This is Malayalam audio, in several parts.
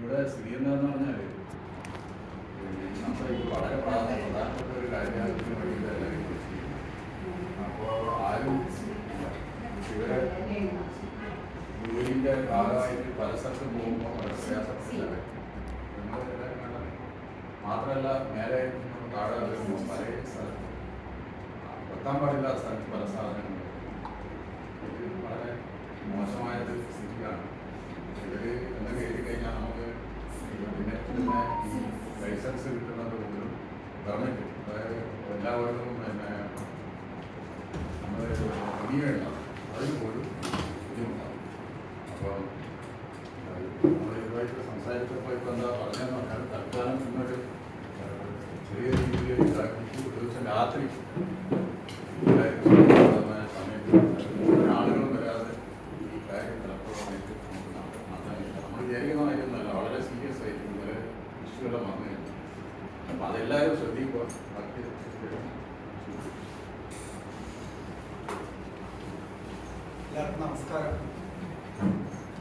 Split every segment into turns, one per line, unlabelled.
ഇവിടെ സ്ഥിതി എന്താണെന്ന് പറഞ്ഞാൽ നമ്മുടെ ഇത് വളരെ പ്രധാനപ്പെട്ട ഒരു കാര്യത്തിന് വേണ്ടിയിട്ടല്ല അപ്പോൾ ആരും ഇവരെ ജോലിൻ്റെ ഭാഗമായിട്ട് പല സ്ഥലത്തും പോകുമ്പോൾ വളരെ പ്രയാസപ്പെട്ടില്ല. നിങ്ങളെല്ലാവരും കണ്ടത് മാത്രമല്ല മേലെ താഴെ വരുമ്പോൾ പല സ്ഥലത്തും വെക്കാൻ പാടില്ലാത്ത സ്ഥലത്ത് പല സാധനങ്ങളും ഇത് വളരെ മോശമായൊരു സ്ഥിതിയാണ്. ഇവർ എന്തെങ്കിലും എഴുതി കഴിഞ്ഞാൽ നമുക്ക് പിന്നെ ഈ ലൈസൻസ് കിട്ടുന്നത് പോലും പെർമിറ്റ്, അതായത് എല്ലാവർക്കും പിന്നെ നമ്മൾ ഇനിയുള്ള അതിന് പോലും ബുദ്ധിമുട്ടാണ്. അപ്പോൾ നമ്മൾ ഇതുമായിട്ട് സംസാരിച്ചപ്പോൾ ഇപ്പോൾ എന്താ പറഞ്ഞതെന്ന് പറഞ്ഞാൽ തൽക്കാലം ഇന്നൊരു ചെറിയ രീതിയിൽ ഒരു ദിവസം രാത്രി സമയത്ത് ആളുകളും വരാതെ ഈ കാര്യം പലപ്പോഴായിട്ട് നമുക്ക് നടത്താനില്ല. നമ്മൾ വിചാരിക്കുന്നതായിരുന്നല്ല, വളരെ സീരിയസ് ആയിട്ട് ഇന്നലെ ഇഷ്യൂകളെ വന്നിരുന്നു. അപ്പം അതെല്ലാവരും ശ്രദ്ധിക്കുക.
എല്ലാവർക്കും നമസ്കാരം.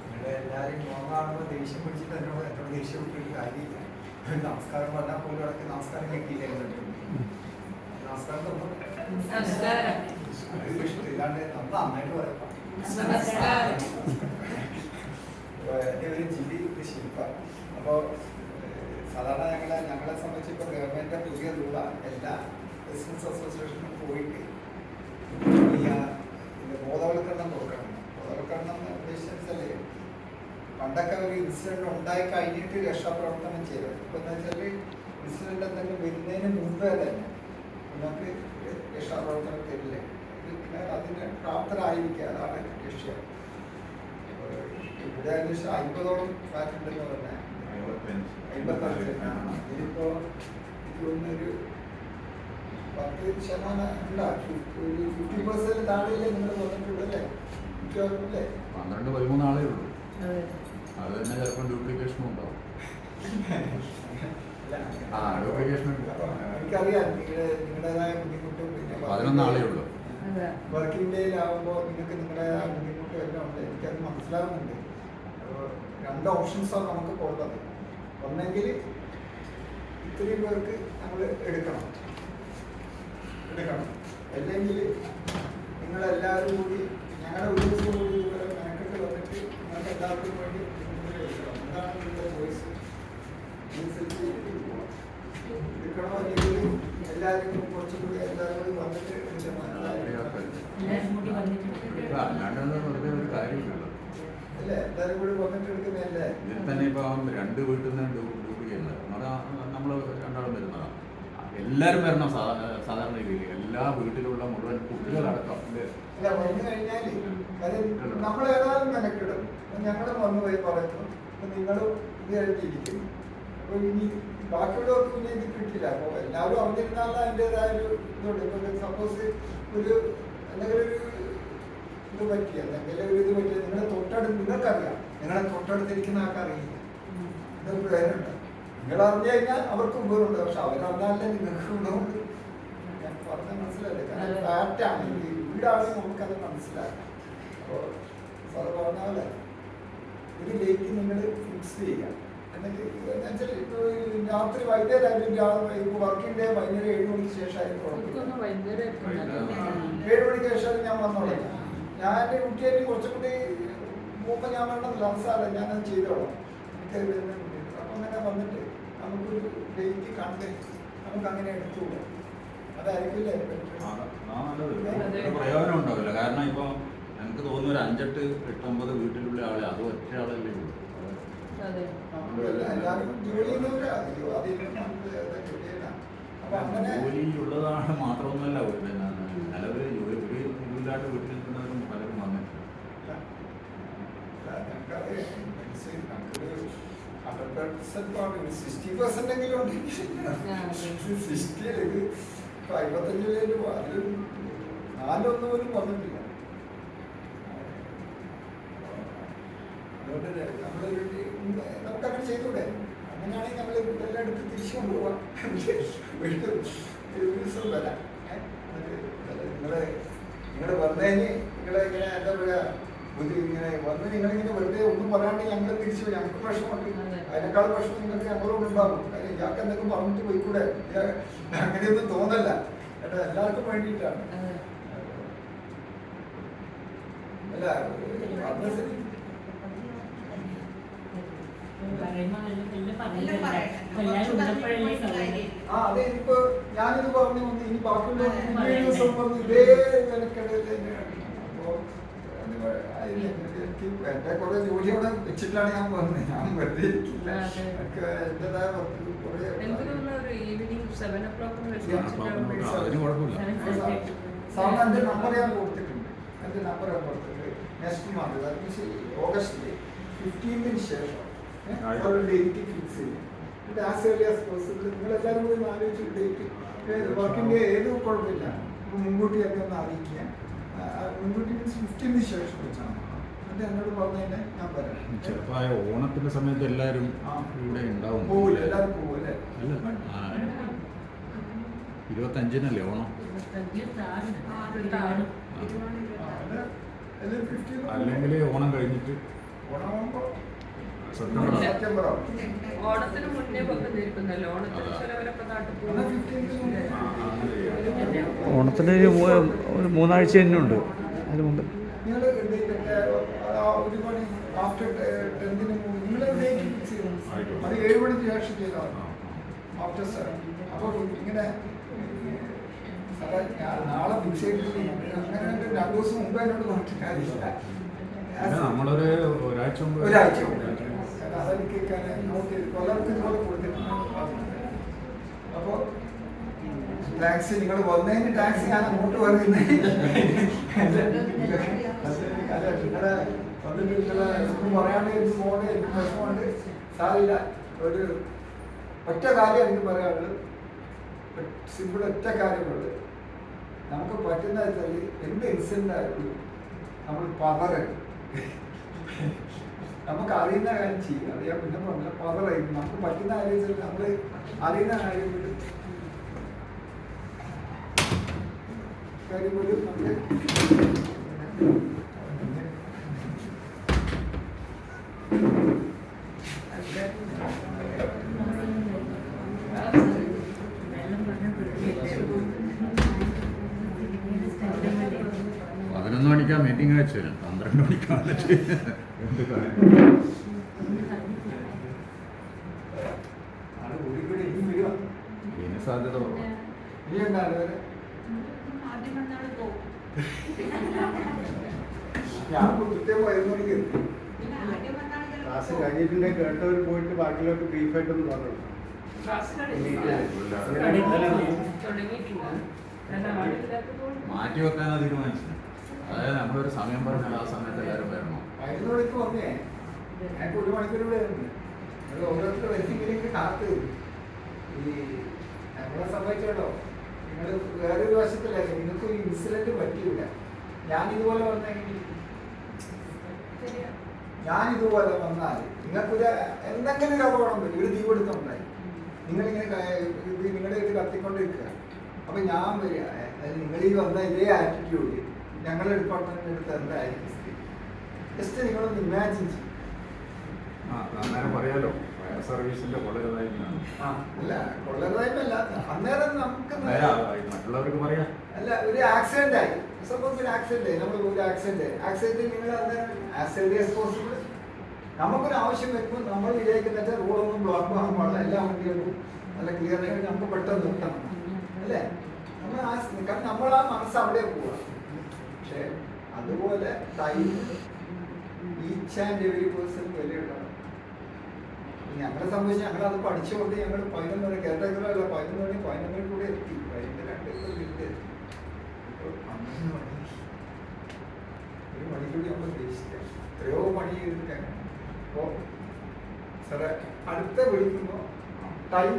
ഇവിടെ എല്ലാവരും മോങ്ങാകുമ്പോൾ ദേഷ്യം പിടിച്ചിട്ട് എന്നോട് ദേഷ്യം വിട്ടിട്ട് കാര്യമില്ല. നമസ്കാരം പറഞ്ഞാൽ പോലും ഇടയ്ക്ക് നമസ്കാരം കേട്ടില്ലായിരുന്നു. നമസ്കാരം ഇല്ലാണ്ട് നമ്മൾ നന്നായിട്ട് പറയാം. എൻ്റെ ഒരു ജില്ലി ശില്പ. അപ്പോൾ സാധാരണ ഞങ്ങളെ സംബന്ധിച്ച് ഇപ്പോൾ ഗവൺമെൻറ്റിൻ്റെ പുതിയ റൂളാണ്. എല്ലാ ബിസിനസ് അസോസിയേഷനും പോയിട്ട് ബോധവൽക്കരണം കൊടുക്കണം. ബോധവൽക്കരണം ഉദ്ദേശിച്ചാൽ പണ്ടൊക്കെ ഒരു ഇൻസിഡൻറ്റ് ഉണ്ടായി കഴിഞ്ഞിട്ട് രക്ഷാപ്രവർത്തനം ചെയ്തത്. ഇപ്പോൾ എന്താ വെച്ചാൽ ഇൻസിഡൻറ്റ് എന്തെങ്കിലും വരുന്നതിന് മുമ്പേ തന്നെ നിങ്ങൾക്ക് രക്ഷാപ്രവർത്തനം തരില്ല. പിന്നെ അതിന് പ്രാപ്തരായിരിക്കുക, അതാണ് ലക്ഷ്യം. ഇവിടെ ഏകദേശം 50ഓളം ഫ്ലാറ്റ് ഉണ്ടെന്ന് പറഞ്ഞാൽ 55. ഇതിപ്പോൾ ഇതൊന്നൊരു 10% ഉണ്ടാ, ഒരു 50% താഴെയല്ലേ നിങ്ങൾ വന്നിട്ടുള്ളല്ലേ?
12-13 ആളേ ഉള്ളൂ. അത് തന്നെ ചിലപ്പോൾ ഡ്യൂപ്ലിക്കേഷനും ഉണ്ടാവും.
എനിക്കറിയാം നിങ്ങളുടേതായ ബുദ്ധിമുട്ടും. പിന്നെ
11 ആളേ ഉള്ളൂ.
വർക്കിംഗ് ഡേയിലാവുമ്പോൾ നിങ്ങൾക്ക് നിങ്ങളുടേതായ ബുദ്ധിമുട്ടും എല്ലാം ഉണ്ട്, എനിക്കത് മനസ്സിലാവുന്നുണ്ട്. 2 ഓപ്ഷൻസാണ് നമുക്ക് പോകുന്നത്. ഒന്നെങ്കിൽ ഇത്രയും പേർക്ക് നമ്മൾ എടുക്കണം, അല്ലെങ്കിൽ നിങ്ങളെല്ലാവരും കൂടി ഞങ്ങളുടെ ഒരു ദിവസം കൂടി ഇതുപോലെ മെനക്കെട്ട് വന്നിട്ട് നിങ്ങൾക്ക് എല്ലാവർക്കും വേണ്ടി എടുക്കണം. എന്താണ് നിങ്ങളുടെ ചോയ്സ്? എടുക്കണോ അല്ലെങ്കിൽ എല്ലാവരും കുറച്ചും കൂടി എല്ലാവരും കൂടി വന്നിട്ട് അല്ലേ? എല്ലാവരും കൂടി വന്നിട്ട് എടുക്കുന്നതല്ലേ?
ഇതിൽ തന്നെ ഇപ്പൊ 2 വീട്ടിൽ നിന്ന് ഡ്യൂട്ടി ചെയ്യുന്നത് നമ്മൾ രണ്ടാളും വരുന്നതാണ്. എല്ലാവരും വരണം. സാധാരണ രീതിയിൽ എല്ലാ വീട്ടിലുള്ള മുഴുവൻ കുട്ടികളടക്കം
അല്ല വന്നു കഴിഞ്ഞാൽ നമ്മൾ ഏതായാലും മെനക്കിടും. ഞങ്ങൾ വന്നു പോയി പറയുന്നു, നിങ്ങളും ഇത് കഴിഞ്ഞിരിക്കുന്നു. അപ്പോൾ ഇനി ബാക്കിയുള്ളവർക്ക് പിന്നെ ഇത് കിട്ടില്ല. അപ്പോൾ എല്ലാവരും അറിഞ്ഞിരുന്നാൽ അതിൻ്റെതായ ഒരു ഇതുണ്ട്. ഇപ്പോൾ സപ്പോസ് ഒരു എന്തെങ്കിലും ഒരു ഇത് പറ്റി, എന്തെങ്കിലും ഒരു ഇത് പറ്റി നിങ്ങളെ തൊട്ടടുത്ത് നിങ്ങൾക്കറിയാം, നിങ്ങളെ തൊട്ടടുത്തിരിക്കുന്ന ആൾക്കറിയില്ല. ഇതൊരു പേരുണ്ട്. നിങ്ങൾ അറിഞ്ഞു കഴിഞ്ഞാൽ അവർക്ക് ഉപയോഗമുണ്ട്, പക്ഷെ അവരറിഞ്ഞാലേ നിങ്ങൾക്ക് ഗുണമുണ്ട്. ഞാൻ പറഞ്ഞ മനസ്സിലല്ലേ? കാരണം ഫ്ലാറ്റാണ്, വീടാണെങ്കിൽ നമുക്കത് മനസ്സിലാക്കാം. അപ്പോൾ സാറ് പറഞ്ഞ പോലെ ഒരു ഡേറ്റ് നിങ്ങൾ ഫിക്സ് ചെയ്യുക. എന്നിട്ട് എന്നുവെച്ചാൽ ഇപ്പോൾ രാത്രി വൈകുന്നേരം വർക്കിംഗ് ഡേ വൈകുന്നേരം 7 മണിക്ക് ശേഷമായിരുന്നു. 7 മണിക്ക് ശേഷം ഞാൻ വന്നോളാം. ഞാൻ എൻ്റെ കുട്ടിയായിട്ട് കുറച്ചും കൂടി പോകുമ്പോൾ ഞാൻ വേണമെന്നില്ല, അവസാനം ഞാനത് ചെയ്തോളാം. എനിക്കത് വരുന്നുണ്ട്. അപ്പം അങ്ങനെ വന്നിട്ട് നമുക്കൊരു ഡേറ്റ് കണ്ട് നമുക്ക് അങ്ങനെ എടുത്തുകൂടാ. അതായിരിക്കില്ലേ
പ്രയോജനം ഉണ്ടാവില്ല. കാരണം ഇപ്പൊ എനിക്ക് തോന്നുന്നു ഒരു 5-8-9 വീട്ടിലുള്ള ആളെ അത് ഒറ്റ ആളല്ലേ ഉള്ളൂ. ജോലിയുള്ളതാണ് മാത്രമൊന്നുമല്ല. നിലവിൽ ജോലിയില്ലാണ്ട് വീട്ടിൽ നിൽക്കുന്നവരും പലരും വന്നിട്ടുണ്ട്.
60% എങ്കിലും ഉണ്ടെങ്കിൽ 60 ഇത് 55 അതിൽ 4 പോലും വന്നിട്ടില്ല. അതുകൊണ്ട് നമുക്കങ്ങനെ ചെയ്തൂടെ? അങ്ങനെയാണെങ്കിൽ നമ്മൾ എല്ലാം എടുത്ത് തിരിച്ചു കൊണ്ടുപോകാം. ഒരു ദിവസം വരാം. നിങ്ങൾ വന്നതിന് നിങ്ങളെ ഇങ്ങനെ എന്താ പറയുക ഇങ്ങനെ വന്ന് നിങ്ങളിങ്ങനെ വെറുതെ ഒന്നും പറയാണ്ട് ഞങ്ങൾ തിരിച്ചു പോയി. ഞങ്ങൾക്ക് പ്രശ്നമുണ്ട്, അതിനേക്കാൾ പ്രശ്നം നിങ്ങൾക്ക് ഞങ്ങളോട് ഉണ്ടാകും. കാര്യം ഇയാൾക്ക് എന്തെങ്കിലും പറഞ്ഞിട്ട് പോയിക്കൂടെ, അങ്ങനെയൊന്നും തോന്നല്ല. കേട്ടോ, എല്ലാവർക്കും വേണ്ടിയിട്ടാണ്. അല്ല അതെ, ഇനിയിപ്പോ ഞാനിത് പറഞ്ഞു വന്ന് ഇനി ബാക്കിയുള്ള ദിവസം വന്ന് ഇതേ വിലക്കടയിൽ തന്നെയാണ്. അപ്പോ എനിക്ക് എന്റെ കുറെ ജോലി അവിടെ വെച്ചിട്ടാണ് ഞാൻ വന്നത്. ഞാൻ വെറുതെ ഇരിക്കില്ല, എന്റേതായ കുറെ സാറിന് എന്റെ നമ്പർ ഞാൻ കൊടുത്തിട്ടുണ്ട്. എന്റെ നമ്പർ ഞാൻ കൊടുത്തിട്ടുണ്ട്. നെക്സ്റ്റ് മന്ത് ഓഗസ്റ്റ് 15 ശേഷം ഒരു ഡേറ്റ് ഫിക്സ് ചെയ്യും. ആസ് ഏർലി ആസ് പോസിബിൾ നിങ്ങളെല്ലാവരും കൂടി ആലോചിച്ച് ഡേറ്റ് വർക്കിൻ്റെ ഏത് കുഴപ്പമില്ല, മുൻകൂട്ടിയൊക്കെ ഒന്ന് അറിയിക്കുക. മുൻകൂട്ടി മീൻസ് 15 ശേഷം വെച്ചാണ്. അത് എന്നോട് പറഞ്ഞു തന്നെ ഞാൻ പറയാം.
ചെറുപ്പായ ഓണത്തിന്റെ സമയത്ത് എല്ലാവരും ഇവിടെ ഉണ്ടാവും.
പോവില്ല, എല്ലാവരും പോവില്ലേ?
25-നല്ലേ ഓണം? അല്ലെങ്കിൽ ഓണം കഴിഞ്ഞിട്ട്
ഓണത്തിന് മുന്നേ വെക്കുന്നിരിക്കുന്നല്ലോ. ഓണത്തിന് ചിലവരൊക്കെ നാട്ടിൽ പോകും.
ഓണത്തിന് ഒരു 3 ആഴ്ച തന്നെ ഉണ്ട്. അതിന് മുമ്പ്
അത് 7 മണിക്ക് ശേഷം ചെയ്താൽ ആഫ്റ്റർ 7. അപ്പോൾ ഇങ്ങനെ നാളെ ഫിക്സ് ചെയ്തിട്ട് അങ്ങനെ 2 ദിവസം മുമ്പ് എന്നോട് പറഞ്ഞിട്ട് കാര്യമില്ല.
നമ്മളൊരു ഒരാഴ്ച മുമ്പ്
അതെനിക്ക് നോട്ട് ചെയ്ത് കൊല്ലർക്ക് ഇതുപോലെ കൊടുത്തിട്ടുണ്ട്. അപ്പോൾ ടാക്സി നിങ്ങൾ വന്നതിന് ടാക്സി ഞാൻ അങ്ങോട്ട് പറയുന്നത് അല്ല, നിങ്ങളെ വന്നിട്ട് ഒന്നും പറയാണ്ട് എനിക്ക് പോകണേ, എനിക്ക് പ്രശ്നമുണ്ട്. സാറില്ല, ഒരു ഒറ്റ കാര്യം എനിക്ക് പറയാനുള്ളത്, സിമ്പിൾ ഒറ്റ കാര്യമുള്ളത്. നമുക്ക് പറ്റുന്ന വെച്ചാൽ എന്ത് ഇൻസിഡൻ്റ് ആയാലും നമ്മൾ പതറരുത്. നമുക്ക് അറിയുന്ന കാര്യം ചെയ്യും. അത് ഞാൻ പിന്നെ പറഞ്ഞില്ല, പതറായിരിക്കും. നമുക്ക് പറ്റുന്ന കാര്യം നമ്മൾ അറിയുന്ന കാര്യം പോലും നമുക്ക്
മണിക്കാണ് മീറ്റിംഗ് വെച്ചു, 12 മണിക്കാണ് എന്ത് കാര്യം. ഇതിന് സാധ്യത
ക്ലാസ് കഴിഞ്ഞിട്ടുണ്ടെങ്കിൽ കേട്ടവർ പോയിട്ട് ബാക്കിയുള്ളവർക്ക് ബ്രീഫായിട്ടൊന്ന് പറഞ്ഞു.
മാറ്റി വെക്കാനാ തീരുമാനിച്ചത്. അതായത് നമ്മളൊരു സമയം പറഞ്ഞാൽ ആ സമയത്ത് എല്ലാവരും വരണം.
11 മണിക്ക് പറഞ്ഞേ, ഞങ്ങൾക്ക് 1 മണിക്കൂർ ഇവിടെ ഉണ്ട്. ഓരോരുത്തർ വെച്ചിങ്ങനെ കാത്ത് ഈ നമ്മളെ സംഭവിച്ചോ. നിങ്ങൾ വേറൊരു വശത്തില്ലേ, നിങ്ങൾക്ക് ഒരു ഇൻസിഡന്റ് പറ്റിയില്ല. ഞാനിതുപോലെ വന്നെങ്കിൽ വന്നാൽ നിങ്ങൾക്കൊരു എന്തെങ്കിലും ഒരു അപകടം വരും, ഒരു തീപിടുത്തമുണ്ടായി, നിങ്ങളിങ്ങനെ നിങ്ങളുടെ ഇത് കത്തിക്കൊണ്ടിരിക്കുക. അപ്പം ഞാൻ വരിക, നിങ്ങൾ ഈ വന്ന ഇതേ ആറ്റിറ്റ്യൂഡ് ഞങ്ങളുടെ ഡിപ്പാർട്ട്മെന്റിന്റെ അടുത്ത് എന്തായിരിക്കും? ജസ്റ്റ് നിങ്ങളൊന്ന് ഇമാജിൻ ചെയ്യും.
അന്നേരം പറയാലോ ഫയർ സർവീസിന്റെ കൊള്ളരുതായ്മയാണ്.
അല്ല, കൊള്ളരുതായ്മല്ല, അന്നേരം നമുക്ക്
മറ്റുള്ളവർക്ക് പറയാം.
അല്ല, ഒരു ആക്സിഡന്റ് ആയി, സപ്പോസ് ഒരു ആക്സിഡന്റ് ആയി, നമ്മൾ ഒരു ആക്സിഡന്റ് നിങ്ങൾ അന്നേരം ആസ് ഏർലി ആസ് പോസിബിൾ നമുക്കൊരു ആവശ്യം വരുമ്പോൾ നമ്മൾ വിചാരിക്കുന്ന റോഡൊന്നും ബ്ലോക്ക് ആകാൻ പാടില്ല, എല്ലാ വണ്ടികളും നല്ല ക്ലിയർ ആയിട്ട് നമുക്ക് പെട്ടെന്ന് നിർത്തണം അല്ലേ? കാരണം നമ്മൾ ആ മനസ്സ് അവിടെ പോവുക. പക്ഷെ അതുപോലെ time each and every person വിലയുണ്ടാവും. ഞങ്ങളെ സംബന്ധിച്ച് ഞങ്ങളത് പഠിച്ചുകൊണ്ട് ഞങ്ങൾ 11 മണി കേരളത്തിലല്ല 11 മണി 11 മണി കൂടെ എത്തി. 2 ഇപ്പോൾ 12 മണി, ഒരു മണിക്കൂടി നമ്മൾ ഉദ്ദേശിക്കാം. എത്രയോ പണി ചെയ്തിട്ടാണ്. അപ്പോൾ സാറേ അടുത്ത വിളിക്കുമ്പോൾ ടൈം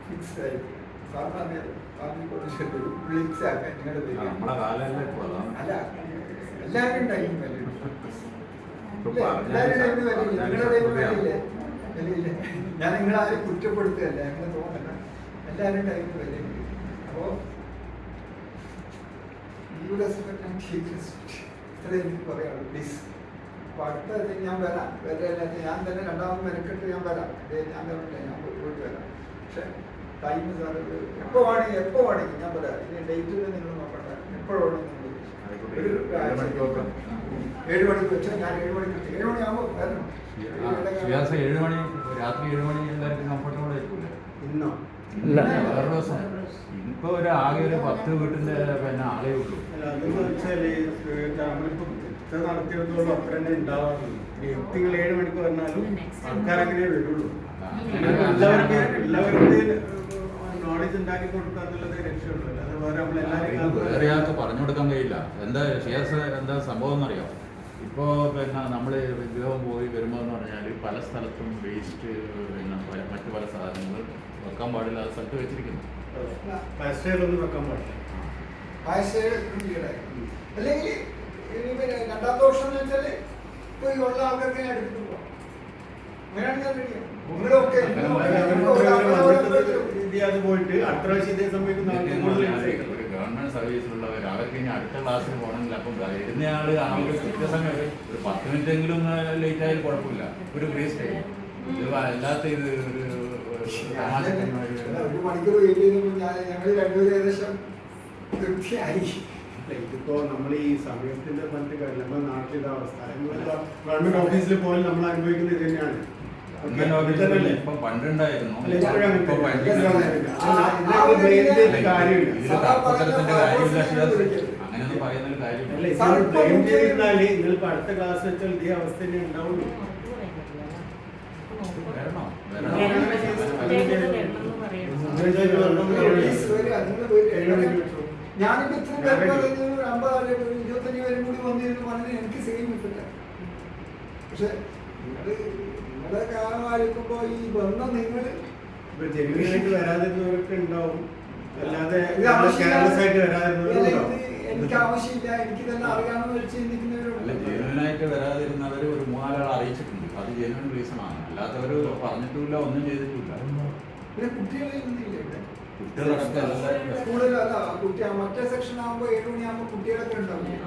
ഫിക്സ്ഡ് ആയിരിക്കും. സാറിന് വിളിച്ചാക്കാൻ നിങ്ങളുടെ പേര് അല്ല, എല്ലാവരും ടൈം വിലയുണ്ട്. എല്ലാവരും ടൈമിന് വിലയില്ല, നിങ്ങളുടെ ടൈമിന് വിലയില്ലേ? വിലയില്ല. ഞാൻ നിങ്ങളാരും കുറ്റപ്പെടുത്തുകയല്ല, അങ്ങനെ തോന്നല്ല. എല്ലാവരും ടൈമിന് വിലയുണ്ട്. അപ്പോൾ you respect and take respect. ഇത്രേ എനിക്ക് പറയാനുള്ളൂ പ്ലീസ്. അപ്പോൾ അടുത്ത ഞാൻ വരാം, ഞാൻ തന്നെ രണ്ടാമത് മെനക്കെട്ട് ഞാൻ വരാം. ഞാൻ പറഞ്ഞില്ല, ഞാൻ പോയിട്ട് വരാം. പക്ഷേ ടൈം സാർ എപ്പോൾ വേണമെങ്കിൽ ഞാൻ പറയാം. ഇനി ഡേറ്റ് നിങ്ങൾ നോക്കണ്ട, എപ്പോഴാണെങ്കിൽ ഒരു 7 മണിക്ക് വെച്ചാൽ ഞാൻ 7 മണിക്ക് 7 മണിയാകുമ്പോൾ വരണം.
ഷിയാസ് 7 മണി രാത്രി 7 മണി എല്ലാവർക്കും കംഫർട്ടബിൾ ആയിരിക്കില്ല.
ഇന്നോ
ഇല്ല.
വേറെ ദിവസം ഇപ്പൊ ആകെ ഒരു 10 വീട്ടിന്റെ പിന്നെ ആളേ ഉള്ളൂ.
അല്ല, അതെന്ന് വെച്ചാല് നമ്മളിപ്പോ നടത്തിയെടുത്തോളം അത്ര തന്നെ ഉണ്ടാവാറുള്ളൂ. നിങ്ങൾ 7 മണിക്ക് പറഞ്ഞാലും ആൾക്കാരങ്ങനെ വരുള്ളൂ. എല്ലാവർക്കും നോളജ് ഉണ്ടാക്കി കൊടുക്കുക എന്നുള്ളത് രക്ഷയുള്ളൂ. അല്ലാതെ വേറെ നമ്മളെല്ലാവരും
വേറെ ആൾക്ക് പറഞ്ഞു കൊടുക്കാൻ കഴിയില്ല. എന്താ ഷിയാസ് എന്താ സംഭവം എന്നറിയാം. ഇപ്പോ പിന്നെ നമ്മള് വിഗ്രഹം പോയി വരുമ്പോൾ എന്ന് പറഞ്ഞാൽ പല സ്ഥലത്തും വേസ്റ്റ് പിന്നെ മറ്റു പല സാധനങ്ങൾ വെക്കാൻ പാടില്ല സ്ഥലത്ത് വെച്ചിരിക്കുന്നു.
ഫാസ്റ്റൊന്നും വെക്കാൻ പാടില്ല.
അല്ലെങ്കിൽ രണ്ടാമത്തെ വർഷം എന്ന് വെച്ചാല് ഇപ്പൊ ഈ ഉള്ള ആൾക്കാർക്ക് ഞാൻ എടുത്തിട്ട് പോവാം. അങ്ങനെയാണ് ഞാൻ റെഡിയാണ്. നിങ്ങളൊക്കെ
അത് പോയിട്ട് അടുത്ത പ്രാവശ്യം ഇതേ സമയത്ത്
ഒരു ഗവൺമെന്റ് സർവീസിലുള്ളവർ അവർക്ക് ഇനി അടുത്ത ക്ലാസ്സിൽ പോകണമെങ്കിൽ അപ്പം വരുന്നയാള് ആ ഒരു കൃത്യസമയം ഒരു 10 മിനിറ്റെങ്കിലും ലേറ്റ് ആയാലും കുഴപ്പമില്ല. ഒരു ഗ്രേസ് ടൈം ഇത് അല്ലാത്ത ഇത്
ഒരു മണിക്കൂർ വെയിറ്റ് ചെയ്തപ്പോൾ ഞങ്ങൾ രണ്ടുപേരും ഏകദേശം തൃപ്തിയായി.
ഇതിപ്പോ നമ്മൾ ഈ സമയത്തിന്റെ മറ്റു കാര്യം നമ്മുടെ നാട്ടിലെ അവസ്ഥ ഗവൺമെന്റ് ഓഫീസിൽ പോലും നമ്മൾ അനുഭവിക്കുന്നത് ഇത് തന്നെയാണ്.
ഇപ്പം പണ്ടുണ്ടായിരുന്നു. അങ്ങനെയൊന്നും പറയുന്നൊരു കാര്യമില്ല.
നിങ്ങളിപ്പോ അടുത്ത ക്ലാസ് വെച്ചാൽ ഇതേ അവസ്ഥ തന്നെ ഉണ്ടാവുള്ളൂ.
ഞാനിപ്പോ ഇത്രയും 50 25 പേരും കൂടി വന്നിരുന്നു പറഞ്ഞാൽ എനിക്ക് സെയിം ഇട്ടില്ല. പക്ഷെ നിങ്ങളുടെ കാലം ആയിരിക്കുമ്പോ ഈ ബന്ധം നിങ്ങൾ
ജനുവനായിട്ട് വരാതിരുന്നവരൊക്കെ ഉണ്ടാവും. അല്ലാതെ
എനിക്ക് ആവശ്യമില്ല, എനിക്ക് തന്നെ അറിയാമെന്ന് വെച്ച് ചിന്തിക്കുന്നവരുണ്ട്.
ജെനുവനായിട്ട് വരാതിരുന്നവർ ഒരു 3-4 ആളെ അറിയിച്ചിട്ടുണ്ട്. അത് ജെനുവൻ റീസൺ ആണ്. അല്ലാത്തവർ പറഞ്ഞിട്ടില്ല, ഒന്നും ചെയ്തിട്ടില്ല.
പിന്നെ കുട്ടികളിൽ നിന്നില്ല ഇവിടെ
കുട്ടികളൊക്കെ
സ്കൂളിലല്ല കുട്ടി മറ്റേ സെക്ഷൻ ആകുമ്പോൾ 7 മണിയാകുമ്പോൾ കുട്ടികളൊക്കെ ഉണ്ടാവില്ല.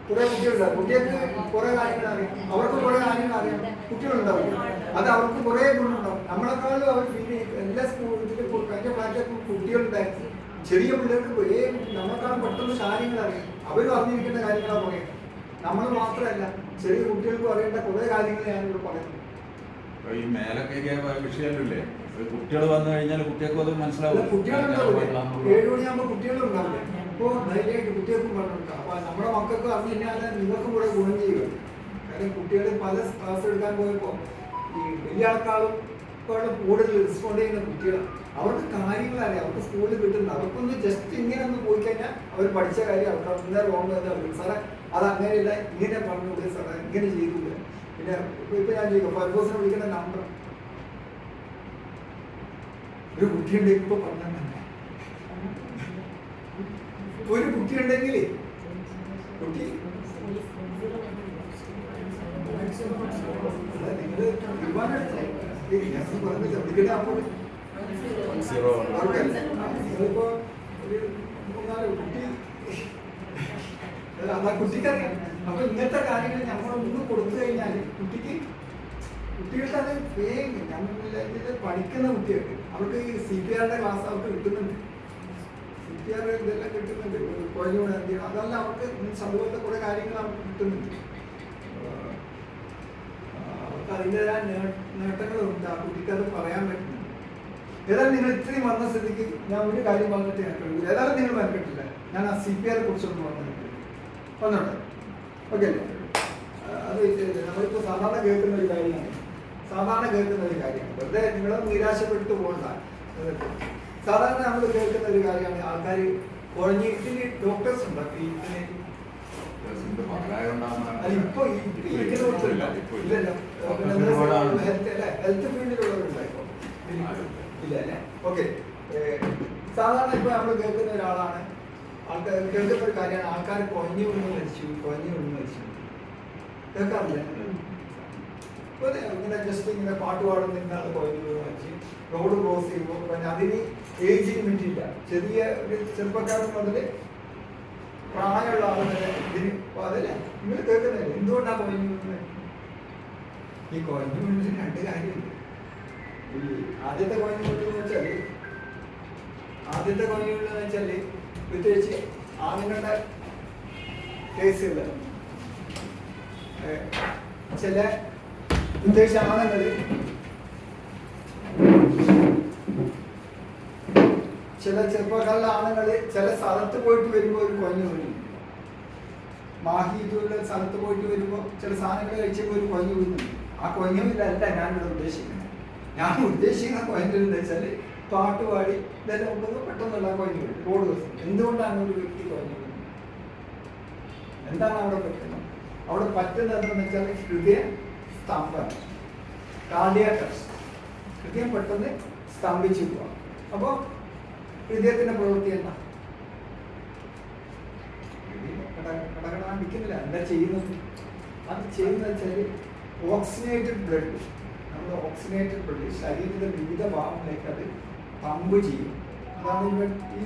കുറെ കുട്ടികളുണ്ടാവും. കുട്ടികൾക്ക് കുറെ കാര്യങ്ങൾ അറിയാം, അവർക്ക് കുറെ കാര്യങ്ങൾ അറിയാം. കുട്ടികളുണ്ടാവില്ല, അത് അവർക്ക് കുറെ ഗുണമുണ്ടാവും. നമ്മളെക്കാളും അവർ ഫീൽ ചെയ്യും. എല്ലാ സ്കൂളിൽ എൻ്റെ ഫ്ലാറ്റിലൊക്കെ കുട്ടികളുണ്ടായിരുന്നു. ചെറിയ പിള്ളേർക്ക് നമ്മളെക്കാളും പെട്ടെന്ന് കാര്യങ്ങൾ അറിയാം. അവർ അറിഞ്ഞിരിക്കേണ്ട കാര്യങ്ങളാണ് പറയാം. നമ്മൾ മാത്രമല്ല, ചെറിയ കുട്ടികൾക്ക് അറിയേണ്ട കുറെ കാര്യങ്ങൾ ഞാനിവിടെ പറയുന്നു.
ഈ മേലൊക്കെ വിഷയമല്ലേ, കുട്ടികൾ വന്നു കഴിഞ്ഞാൽ കുട്ടികൾക്കും അത് മനസ്സിലാവും.
കുട്ടികളുണ്ടാവില്ലേ? 7 മണിയാകുമ്പോൾ കുട്ടികളുണ്ടാവില്ലേ? അപ്പോൾ ധൈര്യമായിട്ട് കുട്ടികൾക്കും പറഞ്ഞെടുക്കാം. അപ്പൊ നമ്മുടെ മക്കൾക്ക് അറിഞ്ഞില്ലാതെ നിങ്ങൾക്കും കൂടെ ഗുണം ചെയ്യുക. കാര്യം കുട്ടികൾ പല ക്ലാസ് എടുക്കാൻ പോയപ്പോൾ ഈ വലിയ ആൾക്കാളും കൂടുതൽ റെസ്പോണ്ട് ചെയ്യുന്ന കുട്ടികളാണ്. അവർക്ക് കാര്യങ്ങളറിയാം, അവർക്ക് സ്കൂളിൽ കിട്ടുന്നത്. അവർക്കൊന്ന് ജസ്റ്റ് ഇങ്ങനെ ഒന്ന് പോയി കഴിഞ്ഞാൽ അവർ പഠിച്ച കാര്യം അവർക്ക് ഇന്നേ റോങ് എന്ന് സാറേ അത് അങ്ങനെയല്ല, ഇങ്ങനെ പറഞ്ഞുകൂടെ സാറേ, ഇങ്ങനെ ചെയ്തില്ല. പിന്നെ ഇപ്പൊ ഞാൻ ചോദിക്കും ഫയർഫോഴ്സിനെ വിളിക്കുന്ന നമ്പർ ഒരു കുട്ടിയുണ്ട്. ഇപ്പൊ പറഞ്ഞാൽ ഒരു കുട്ടിയുണ്ടെങ്കിൽ കുട്ടി നിങ്ങള് തീരുമാനമെടുത്തോ? നിങ്ങളിപ്പോ ഒരു 3-4 കുട്ടി ആ കുട്ടിക്കറിയാം. അപ്പൊ ഇങ്ങനത്തെ കാര്യങ്ങൾ നമ്മളൊന്ന് കൊടുത്തു കഴിഞ്ഞാൽ കുട്ടികൾക്ക് അത് വേഗം പഠിക്കുന്ന കുട്ടികൾക്ക് അവർക്ക് ഈ CPR ക്ലാസ് അവർക്ക് കിട്ടുന്നുണ്ട്. CPR ഇതെല്ലാം കിട്ടുന്നുണ്ട്. കുഴഞ്ഞൂടെ എന്ത് ചെയ്യണം അതെല്ലാം അവർക്ക് അതുപോലത്തെ കുറെ കാര്യങ്ങൾ അവർക്ക് കിട്ടുന്നുണ്ട്. അവർക്ക് അതിൻ്റെതായ നേട്ടങ്ങളുണ്ട്. ആ കുട്ടിക്ക് അത് പറയാൻ പറ്റുന്നുണ്ട്. ഏതായാലും നിങ്ങൾ ഇത്രയും വന്ന സ്ഥിതിക്ക് ഞാൻ ഒരു കാര്യം പറഞ്ഞിട്ട് ഞാൻ കഴിയില്ല. ഏതായാലും നിങ്ങൾ മനസ്സിട്ടില്ല. ഞാൻ ആ CPR കുറിച്ചൊന്നും വന്നിട്ട് വന്നോട്ടെ. ഓക്കെ അല്ലേ? അത് നമ്മളിപ്പോൾ സാധാരണ കേൾക്കുന്ന ഒരു കാര്യമാണ്. വെറുതെ നിങ്ങളൊന്നും നിരാശപ്പെട്ടു പോകണ്ട. സാധാരണ നമ്മൾ കേൾക്കുന്ന ഒരു കാര്യമാണ്. ആൾക്കാർ കുഴഞ്ഞിട്ട് ഡോക്ടേഴ്സ് ഉണ്ട്. ഇപ്പൊ ഹെൽത്ത് ഫീൽഡിലുള്ളവരുണ്ടായിപ്പോ ഇല്ല അല്ലേ? ഓക്കെ. സാധാരണ ഇപ്പൊ നമ്മൾ കേൾക്കുന്ന ഒരാളാണ്, ആൾക്കാർ കേൾക്കുന്ന ഒരു കാര്യമാണ് ആൾക്കാർ കുഴഞ്ഞു വീണ് മരിച്ചു കേൾക്കാറില്ല. ഇങ്ങനെ ജസ്റ്റ് ഇങ്ങനെ പാട്ട് പാടുന്ന ആൾ കുഴഞ്ഞു വീണ് മരിച്ചു, റോഡ് ക്രോസ് ചെയ്യുമ്പോൾ അതിന് ഏജ് ലിമിറ്റ് ഇല്ല. ചെറിയ ഒരു ചെറുപ്പക്കാരൻ മുതൽ പ്രായമുള്ള ആളുകളെ ഇതിന് അതല്ലേ നിങ്ങൾ കേൾക്കുന്നില്ല എന്തുകൊണ്ടാണ് കൊഞ്ഞു വീഴുന്നത്? ഈ കൊഞ്ഞു വീഴുന്നതിന് രണ്ട് കാര്യമുണ്ട്. ഈ ആദ്യത്തെ കൊഞ്ഞു വീഴുന്നത് വെച്ചാല് പ്രത്യേകിച്ച് ആണുങ്ങളുടെ കേസുകൾ ചില പ്രത്യേകിച്ച് ആണുങ്ങള് ചില ചെറുപ്പക്കാരിലെ ആണുങ്ങള് ചില സ്ഥലത്ത് പോയിട്ട് വരുമ്പോൾ ഒരു കൊഞ്ഞു വീഴും. മാഹി ഇതുള്ള സ്ഥലത്ത് പോയിട്ട് വരുമ്പോൾ ചില സാധനങ്ങൾ കഴിച്ചപ്പോൾ ഒരു കൊഞ്ഞു വീഴുന്നുണ്ട്. ആ കൊഞ്ഞുമില്ലല്ല ഞാനിവിടെ ഉദ്ദേശിക്കുന്നത്. ഞാൻ ഉദ്ദേശിക്കുന്ന കൊഞ്ഞെന്ന് വെച്ചാൽ പാട്ടുപാടി ഇതെല്ലാം നമുക്ക് പെട്ടെന്നുള്ള കൊഞ്ഞു വീഴും റോഡ് ബസ്. എന്തുകൊണ്ടാണ് ഒരു വ്യക്തി കൊഞ്ഞു വീഴുന്നത്? എന്താണ് അവിടെ പറ്റുന്നത്? അവിടെ പറ്റുന്നത് എന്താണെന്ന് വെച്ചാൽ ഹൃദയ സ്തംഭം, കാർഡിയാക് അറസ്റ്റ്. ഹൃദയം പെട്ടെന്ന് സ്തംഭിച്ചു പോവാം. അപ്പോൾ ഹൃദയത്തിന്റെ പ്രവൃത്തി എന്താ? കടകടാണ്ടിക്കുന്നില്ല. എന്താ ചെയ്യുന്നത്? അത് ചെയ്യുന്നത് വെച്ചാൽ ഓക്സിനേറ്റഡ് ബ്ലഡ്, നമ്മുടെ ഓക്സിനേറ്റഡ് ബ്ലഡ് ശരീരത്തിന്റെ വിവിധ ഭാഗങ്ങളിലേക്ക് അത് പമ്പ് ചെയ്യും. അതാണ്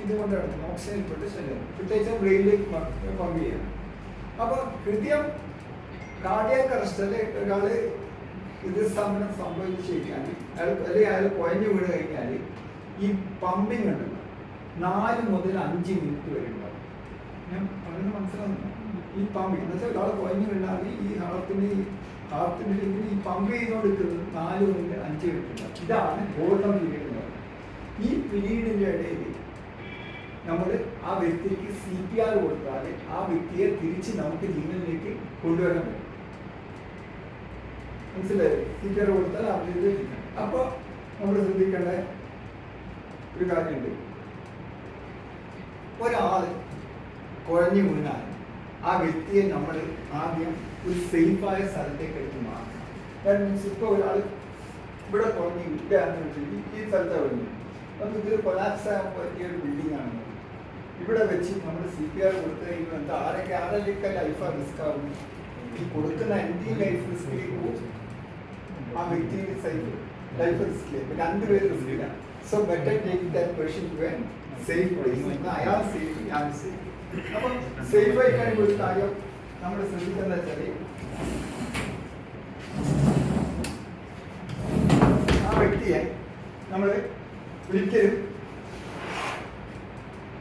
ഇതുകൊണ്ട് നടക്കുന്നത്. ഓക്സിജൻ ബ്ലഡ് ശരീരം പ്രത്യേകിച്ച് ബ്രെയിനിലേക്ക് പമ്പ് ചെയ്യണം. അപ്പോൾ ഹൃദയം കാർഡിയാക് അറസ്റ്റ് അല്ലെ ഒരാള് ഹൃദയസ്തംഭനം സംഭവിച്ചു കഴിഞ്ഞാൽ അല്ലെങ്കിൽ അയാൾ കുഴഞ്ഞു വീണ് കഴിഞ്ഞാൽ ഈ പമ്പിങ് ഉണ്ടല്ലോ 4 മുതൽ 5 മിനിറ്റ് വരെ ഉണ്ടാവും. ഞാൻ പറയുന്നത് മനസ്സിലാവുന്നു. ഈ പമ്പിങ് എന്ന് വെച്ചാൽ ഒരാൾ കുഴഞ്ഞു വീണാൽ ഈ ഹാർട്ടിന് ഈ പമ്പ് ചെയ്തുകൊണ്ടിരിക്കുന്നത് 4 മുതൽ 5 മിനിറ്റ് ഉണ്ടാവും. ഇതാണ് ഗോൾഡൻ പീരീഡ് എന്ന് പറയുന്നത്. ഈ പീരീഡിന്റെ ഇടയിൽ നമ്മൾ ആ വ്യക്തിക്ക് CPR കൊടുത്താൽ ആ വ്യക്തിയെ തിരിച്ച് നമുക്ക് ജീവനിലേക്ക് കൊണ്ടുവരാൻ പറ്റും. മനസ്സിലായി? CPR കൊടുത്താൽ ആ വ്യക്തി. അപ്പോൾ നമ്മൾ ശ്രദ്ധിക്കേണ്ട ഒരു കാര്യമുണ്ട്. ഒരാള് കുഴഞ്ഞു വീണാൽ ആ വ്യക്തിയെ നമ്മൾ ആദ്യം ഒരു സേഫായ സ്ഥലത്തേക്ക് എടുത്ത് മാറണം. ദാറ്റ് മീൻസ് ഇപ്പോൾ ഒരാൾ ഇവിടെ കുഴഞ്ഞു വീട്ടുകയാണെന്ന് ഈ സ്ഥലത്ത് കഴിഞ്ഞു അപ്പം ഇതൊരു കൊളാപ്സ് ആകാൻ പറ്റിയ ഒരു ബിൽഡിംഗ് ആണ്. ഇവിടെ വെച്ച് നമ്മൾ CPR കൊടുത്തു കഴിയുമ്പോൾ എന്താ ആരൊക്കെ ലൈഫാണ് റിസ്ക് ആവുന്നു? ഈ കൊടുക്കുന്ന എൻ്റെ ലൈഫ് റിസ്കിലേക്ക് പോകും, ആ വ്യക്തിയുടെ ലൈഫ് റിസ്കിലേക്ക് 2 പേര് റിസ്കില്ല. So better take that person to a safe place. അയാൾ സേഫ്, ഞാൻ സേഫ്. അപ്പം സേഫ് ആയി കഴിയുമ്പോൾ ഒരു കാര്യം നമ്മൾ ശ്രദ്ധിക്കുന്നത് വെച്ചാൽ ആ വ്യക്തിയെ നമ്മൾ ഒരിക്കലും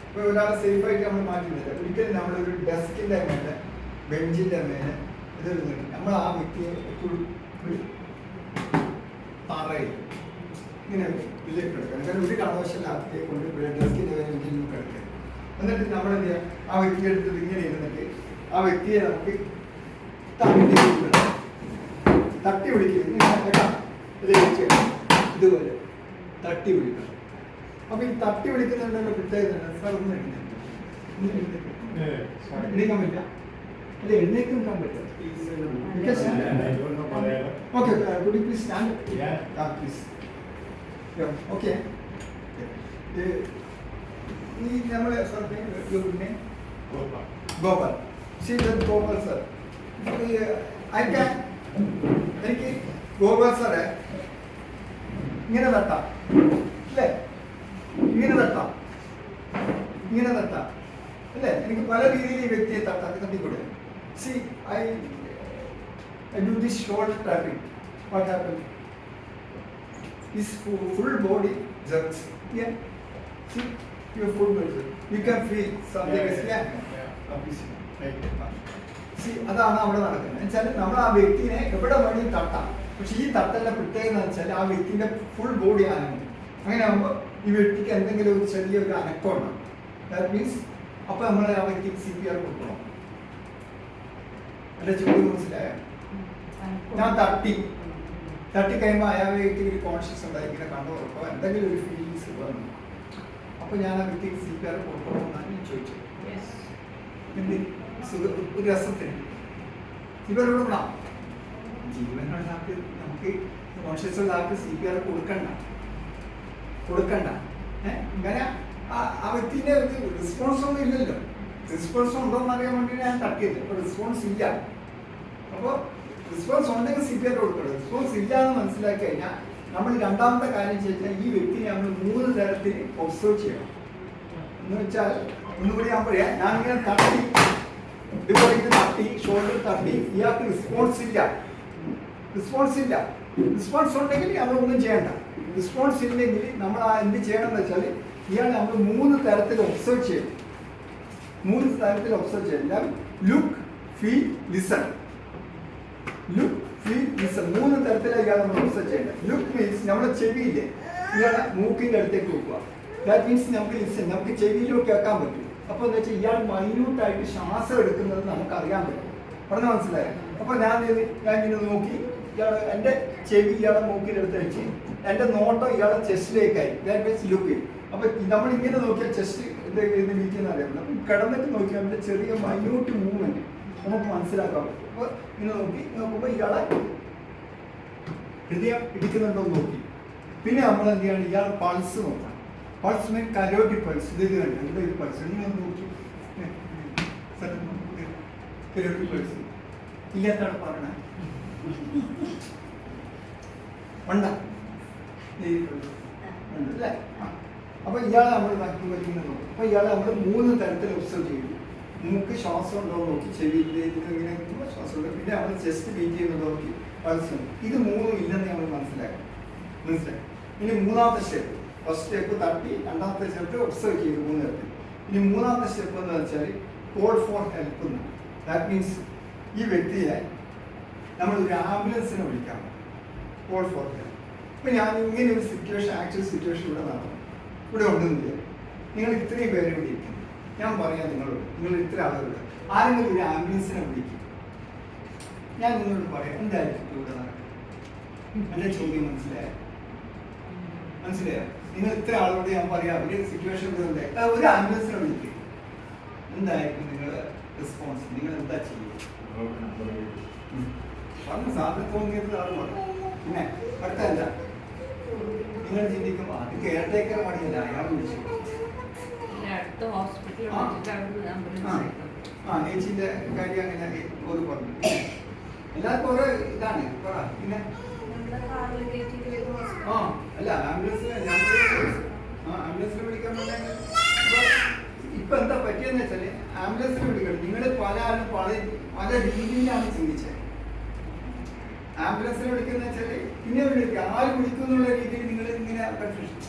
ഇപ്പോൾ ഒരാളെ സേഫായിട്ട് നമ്മൾ മാറ്റുന്നില്ല. ഒരിക്കലും നമ്മളൊരു ഡെസ്കിൻ്റെ മേലെ ബെഞ്ചിൻ്റെ മേലെ ഇതെടുത്തിട്ട് നമ്മൾ ആ വ്യക്തിയെ എപ്പോഴും തറയിൽ ഇങ്ങനെ ഇതിലേക്ക് കിടക്കണം. കാരണം ഒരു കാരണവശാലും കൊണ്ട് ഡെസ്കിൻ്റെ മേലെ ഒരിക്കലും കിടക്കുക. എന്നിട്ട് നമ്മളെന്ത് ചെയ്യാം? ആ വ്യക്തിയെ എടുത്തിട്ട് ഇങ്ങനെ ഇരുന്നിട്ട് ആ വ്യക്തിയെ നമുക്ക് തട്ടി വിളിക്കുക. ഇതുപോലെ തട്ടി വിളിക്കണം. അപ്പൊ ഈ തട്ടി വിളിക്കുന്നുണ്ടെങ്കിൽ പ്രത്യേകത സാർ ഒന്നും എഴുന്നേക്കാൻ പറ്റില്ല. അല്ല എഴുന്നേക്കാൻ പറ്റില്ല. Okay please stand please. Okay ഈ നമ്മളെ സാറിനെ ഗോപാൽ ഗോപാൽ സാർ അയക്കാൻ എനിക്ക് ഗോപാൽ സാറേ ഇങ്ങനെ തട്ടാം അല്ലേ? ഇങ്ങനെ തട്ടാം അല്ലേ? എനിക്ക് പല രീതിയിൽ ഈ വ്യക്തിയെ തട്ടിക്കൂടെ. See I do this shoulder tapping. What happened? His full body jerks. Yeah. See your full body. You can feel something is See അതാണ് അവിടെ നടക്കുന്നത്. വെച്ചാൽ നമ്മൾ ആ വ്യക്തിനെ എവിടെ വേണമെങ്കിലും തട്ടാം. പക്ഷെ ഈ തട്ടലിന്റെ പ്രത്യേകത എന്ന് വെച്ചാൽ ആ വ്യക്തിന്റെ ഫുൾ ബോഡി അനങ്ങും. അങ്ങനെ ആകുമ്പോൾ ഈ വ്യക്തിക്ക് എന്തെങ്കിലും ഒരു ചെറിയൊരു അനക്കം ഉണ്ടാവും. ദാറ്റ് മീൻസ് അപ്പൊ നമ്മൾ ആ വ്യക്തിക്ക് CPR കൊടുക്കണം. എന്റെ ചോദ്യം മനസ്സിലായോ? ഞാൻ തട്ടി കഴിയുമ്പോൾ അയാൾ വ്യക്തിക്ക് ഒരു കോൺഷ്യസ് ഉണ്ടായി ഇങ്ങനെ കണ്ടു കൊടുക്കുക എന്തെങ്കിലും ഒരു ഫീലിങ്സ് വന്നു. അപ്പൊ ഞാൻ ആ വ്യക്തിക്ക് CPR കൊടുക്കണോ എന്നാണ് ഞാൻ ചോദിച്ചത്. ഒരു രസത്തിന് CPR കൊടുക്കണം. ജീവനുള്ള ആൾക്ക് നമുക്ക് കോൺഷ്യസ് ഉള്ള ആൾക്ക് CPR കൊടുക്കണ്ട. ഇങ്ങനെ ആ വ്യക്തിന്റെ റെസ്പോൺസ് ഒന്നും ഇല്ലല്ലോ. റെസ്പോൺസ് ഉണ്ടോ എന്നറിയാൻ വേണ്ടി ഞാൻ തട്ടിയത്. അപ്പോൾ റെസ്പോൺസ് ഇല്ല. അപ്പോൾ റെസ്പോൺസ് ഉണ്ടെങ്കിൽ CPR കൊടുക്കണം. റെസ്പോൺസ് ഇല്ല എന്ന് മനസ്സിലാക്കി കഴിഞ്ഞാൽ നമ്മൾ രണ്ടാമത്തെ കാര്യം ചെയ്താൽ ഈ വ്യക്തിയെ നമ്മൾ 3 തരത്തിൽ ഒബ്സർവ് ചെയ്യണം. എന്ന് വെച്ചാൽ ഒന്നുകൂടി ഞാൻ പറയാം. ഞാനിങ്ങനെ തട്ടി ഇതുപോലെ ഇത് തട്ടി ഷോൾഡർ തട്ടി ഇയാൾക്ക് റെസ്പോൺസ് ഇല്ല. റെസ്പോൺസ് ഉണ്ടെങ്കിൽ നമ്മളൊന്നും ചെയ്യണ്ട. റെസ്പോൺസ് ഇല്ലെങ്കിൽ നമ്മൾ എന്ത് ചെയ്യണം എന്ന് വെച്ചാൽ ഇയാൾ നമ്മൾ 3 തരത്തിൽ ഒബ്സർവ് ചെയ്യും. 3 തരത്തിൽ ഒബ്സർവ് ചെയ്യും. Look, feel, listen. 3 തരത്തിലാണ് ഇയാൾ നമ്മൾ ഒബ്സർവ് ചെയ്യേണ്ടത്. ലുക്ക് മീൻസ് നമ്മുടെ ചെവിയില്ലേ ഇയാളെ മൂക്കിൻ്റെ അടുത്തേക്ക് വെക്കുക. ദാറ്റ് മീൻസ് നമുക്ക് ലിസൺ, നമുക്ക് ചെവിയിലൂടെ കേൾക്കാൻ പറ്റും. അപ്പോൾ എന്ന് വെച്ചാൽ ഇയാൾ മൈന്യൂട്ടായിട്ട് ശ്വാസം എടുക്കുന്നത് നമുക്ക് അറിയാൻ പറ്റും. പറഞ്ഞാൽ മനസ്സിലായോ? അപ്പോൾ ഞാൻ ഇങ്ങനെ നോക്കി എൻ്റെ ചെവി ഇയാളെ മൂക്കിലെടുത്ത് വെച്ച് എൻ്റെ നോട്ടം ഇയാളെ ചെസ്റ്റിലേക്കായി. That means look. അപ്പോൾ നമ്മൾ ഇങ്ങനെ നോക്കിയാൽ ചെസ്റ്റ് ഇത് വീട്ടിൽ അറിയാം. അപ്പം കിടന്നിട്ട് നോക്കിയാൽ അതിൻ്റെ ചെറിയ മൈന്യൂട്ട് മൂവ്മെൻറ്റ് നമുക്ക് മനസ്സിലാക്കാൻ പറ്റും. അപ്പോൾ ഇങ്ങനെ നോക്കുമ്പോൾ ഇയാളെ ഹൃദയം ഇടിക്കുന്നുണ്ടോ എന്ന് നോക്കി. പിന്നെ നമ്മൾ എന്ത് ചെയ്യണം, ഇയാൾ പൾസ് നോക്കണം. പൾസ് മീൻ കരോട്ടി പൾസ്. ഇത് കണ്ടു ഇവിടെ ഒരു പൾസ് നിങ്ങൾ നോക്കി. കരോട്ടി പൾസ് ഇല്ലാത്താണ് പറയണേ. ഉണ്ടല്ലേ? അപ്പൊ ഇയാളെ നമ്മൾ നോക്കും. അപ്പൊ ഇയാളെ നമ്മൾ 3 തരത്തിൽ ഒബ്സർവ് ചെയ്യും. മൂക്ക് ശ്വാസം ഉണ്ടോ നോക്കി, ചെവിയിലേക്ക് ഇങ്ങനെ ശ്വാസം ഉണ്ട്. പിന്നെ നമ്മൾ ചെസ്റ്റ് ബീറ്റ് ചെയ്യുന്നുണ്ടോ നോക്കി, പൾസ്. ഇത് 3 ഇല്ലെന്ന് നമ്മൾ മനസ്സിലായി. ഇനി 3ാമത്തെ സ്റ്റെപ്പ്. ഫസ്റ്റ് സ്റ്റെപ്പ് തട്ടി, 2ാമത്തെ സ്റ്റെപ്പ് ഒബ്സർവ് ചെയ്ത് 3 തരത്തിൽ. ഇനി 3ാമത്തെ സ്റ്റെപ്പ് എന്ന് വെച്ചാൽ call for help. That means ഈ വ്യക്തിയെ നമ്മൾ ഒരു ആംബുലൻസിനെ വിളിക്കാം. Call for help. ഇപ്പം ഞാൻ ഇങ്ങനെ ഒരു സിറ്റുവേഷൻ, ആക്ച്വൽ സിറ്റുവേഷൻ ഇവിടെ നടന്നു, ഇവിടെ ഉണ്ടെന്നില്ല. നിങ്ങൾ ഇത്രയും പേരെ ഇവിടെ ഇരിക്കുന്നു. ഞാൻ പറയാം നിങ്ങളോട്, നിങ്ങൾ ഇത്ര ആളുകളുണ്ട്, ആരെങ്കിലും ഒരു ആംബുലൻസിനെ വിളിക്കും. ഞാൻ നിങ്ങളോട് പറയാം എന്തായിരിക്കും ഇവിടെ നടക്കുന്നത്. എൻ്റെ ചോദ്യം മനസ്സിലായോ? നിങ്ങൾ ഇത്ര ആളോട് ഞാൻ പറയാം ഒരു സിറ്റുവേഷൻ ഒരു ആംബുലൻസിനെ വിളിക്കും. എന്തായിരിക്കും നിങ്ങളുടെ റെസ്പോൺസ്? നിങ്ങൾ എന്താ ചെയ്യുക? പറഞ്ഞു സാധനം തോന്നിയത് ആൾ പറഞ്ഞു. പിന്നെ അടുത്ത എന്താ നിങ്ങൾ ചിന്തിക്കും, അത് കെയർടേക്കർ പണിയല്ല, അയാൾ വിളിച്ചു. ചേച്ചിന്റെ കാര്യം അങ്ങനെ ഒരു പറഞ്ഞു. എല്ലാവർക്കും ഓരോ ഇതാണ്. പറ പിന്നെ അല്ല ആംബുലൻസിനെ ആംബുലൻസിനെ വിളിക്കാൻ പറഞ്ഞാൽ ഇപ്പൊ എന്താ പറ്റിയെന്ന് വെച്ചാല് ആംബുലൻസിനെ വിളിക്കണം. നിങ്ങൾ പല ആളും പല രീതിയിലാണ് ചിന്തിച്ചത്. ആംബുലൻസിനെ വിളിക്കുന്ന വെച്ചാല് പിന്നെ വിളിക്കുക, ആര് വിളിക്കും എന്നുള്ള രീതിയിൽ നിങ്ങൾ ഇങ്ങനെ കൺഫ്യൂഷൻ.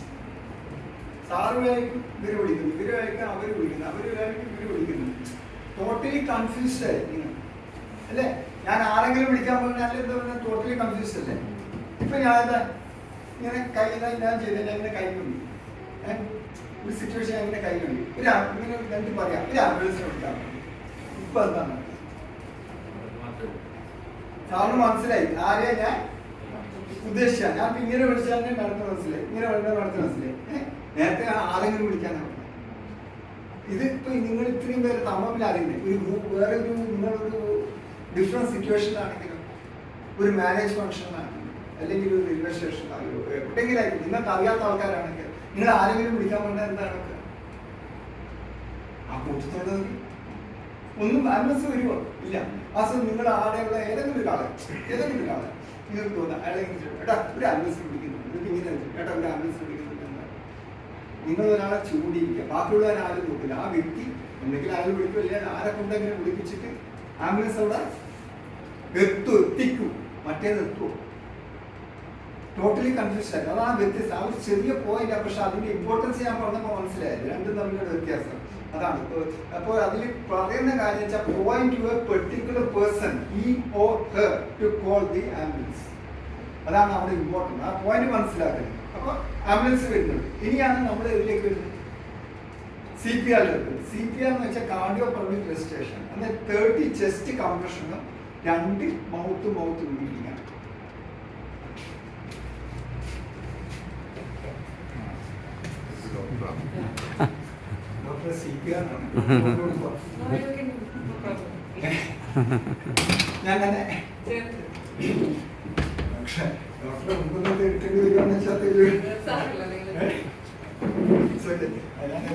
സാറുമായിരിക്കും ഇവര് വിളിക്കുന്നു, ഇവരുമായിരിക്കും അവർ വിളിക്കുന്നു, അവരുമായിരിക്കും ഇവര് വിളിക്കുന്നു. ടോട്ടലി കൺഫ്യൂസ്ഡ് ആയി നിങ്ങൾ അല്ലേ? ഞാൻ ആരെങ്കിലും വിളിക്കാൻ പറഞ്ഞാൽ എന്താ പറഞ്ഞാൽ ടോട്ടലി കൺഫ്യൂസ്ഡ് അല്ലേ? ഇപ്പൊ ഞാൻ ഇങ്ങനെ കൈ ഞാൻ ചെയ്തില്ല, ഇങ്ങനെ കൈ കൊണ്ട് ഒരു സിറ്റുവേഷൻ അങ്ങനെ കൈ കൊണ്ട് ഇങ്ങനെ എനിക്ക് പറയാം ഒരു ആംബുലൻസിനെ വിളിക്കാൻ. ഇപ്പൊ എന്താണ് സാറിന് മനസ്സിലായി ആരെയാ ഞാൻ ഉദ്ദേശിച്ച? ഞാൻ ഇങ്ങനെ വിളിച്ചാൽ നടന്ന് മനസ്സിലായി, ഇങ്ങനെ നടന്ന് മനസ്സിലായി. നേരത്തെ ആരെങ്കിലും വിളിക്കാനാണ്. ഇതിപ്പോ നിങ്ങൾ ഇത്രയും പേര് തമ്മിൽ അറിയുന്നത് ഒരു ഗ്രൂപ്പ്, വേറെ ഒരു നിങ്ങളൊരു ഡിഫറെന്റ് സിറ്റുവേഷനിലാണെങ്കിലും, ഒരു മാരേജ് ഫംഗ്ഷനിലാണെങ്കിലും, അല്ലെങ്കിൽ ഒരു റെയിൽവേ സ്റ്റേഷനിലാണെങ്കിലും, എവിടെയെങ്കിലും ആയിരിക്കും നിങ്ങൾക്ക് അറിയാത്ത ആൾക്കാരാണെങ്കിൽ നിങ്ങൾ ആരെങ്കിലും വിളിക്കാൻ പറഞ്ഞാൽ എന്താണ് ആ കൂട്ടത്തോട് ഒന്നും ആംബുലൻസ് വരുമോ? ഇല്ല. ആ സമയം നിങ്ങൾ ആടെയുള്ള ഏതെങ്കിലും ഒരാളെ നിങ്ങൾക്ക് തോന്നുക അല്ലെങ്കിൽ ഏട്ടാ ഒരു ആംബുലൻസ് വിളിക്കുന്നു, നിങ്ങൾക്ക് ഇങ്ങനെ ഏട്ടാ ഒരു ആംബുലൻസ് വിളിക്കുന്നുണ്ട്. നിങ്ങൾ ഒരാളെ ചൂണ്ടിയിരിക്കുക, ബാക്കിയുള്ളവരെ ആരും നോക്കില്ല. ആ വ്യക്തി എന്തെങ്കിലും ആരും വിളിക്കില്ല, ആരെ കൊണ്ടെങ്കിലും വിളിപ്പിച്ചിട്ട് ആംബുലൻസ് അവിടെ എത്തിക്കും. മറ്റേത് എത്തുമോ? ടോട്ടലി കൺഫ്യൂഷൻ ആയിരുന്നു. അതാണ് വ്യത്യസ്തം. ആ ഒരു ചെറിയ പോയിന്റ്. പക്ഷെ അതിന്റെ ഇമ്പോർട്ടൻസ് ഞാൻ പറഞ്ഞപ്പോൾ മനസ്സിലായത് രണ്ടും തമ്മിലുള്ള വ്യത്യാസം അതാണ്. അപ്പോൾ അതിൽ പറയുന്ന കാര്യം വെച്ചാൽ point to a particular person he or her to call the ambulance. അതാണ് അവിടെ ഇമ്പോർട്ടൻറ്റ്. ആ പോയിന്റ് മനസ്സിലാക്കുന്നത്. അപ്പോൾ ആംബുലൻസ് വരുന്നുണ്ട്. ഇനിയാണ് നമ്മൾ ഇതിലേക്ക് വരുന്നത് CPR. CPR എന്ന് വെച്ചാൽ കാർഡിയോ പൾമണറി റെസിസ്റ്റേഷൻ. എന്നാൽ 30 ചെസ്റ്റ് കംപ്രഷനും 2 മൗത്ത് ബ്രീതിങ് ആണ്. ഡോക്ടർ CPR ആണ്. ഞാൻ തന്നെ ഡോക്ടറെ മുമ്പ് എടുക്കേണ്ടി വരുവാന്ന് വെച്ചാൽ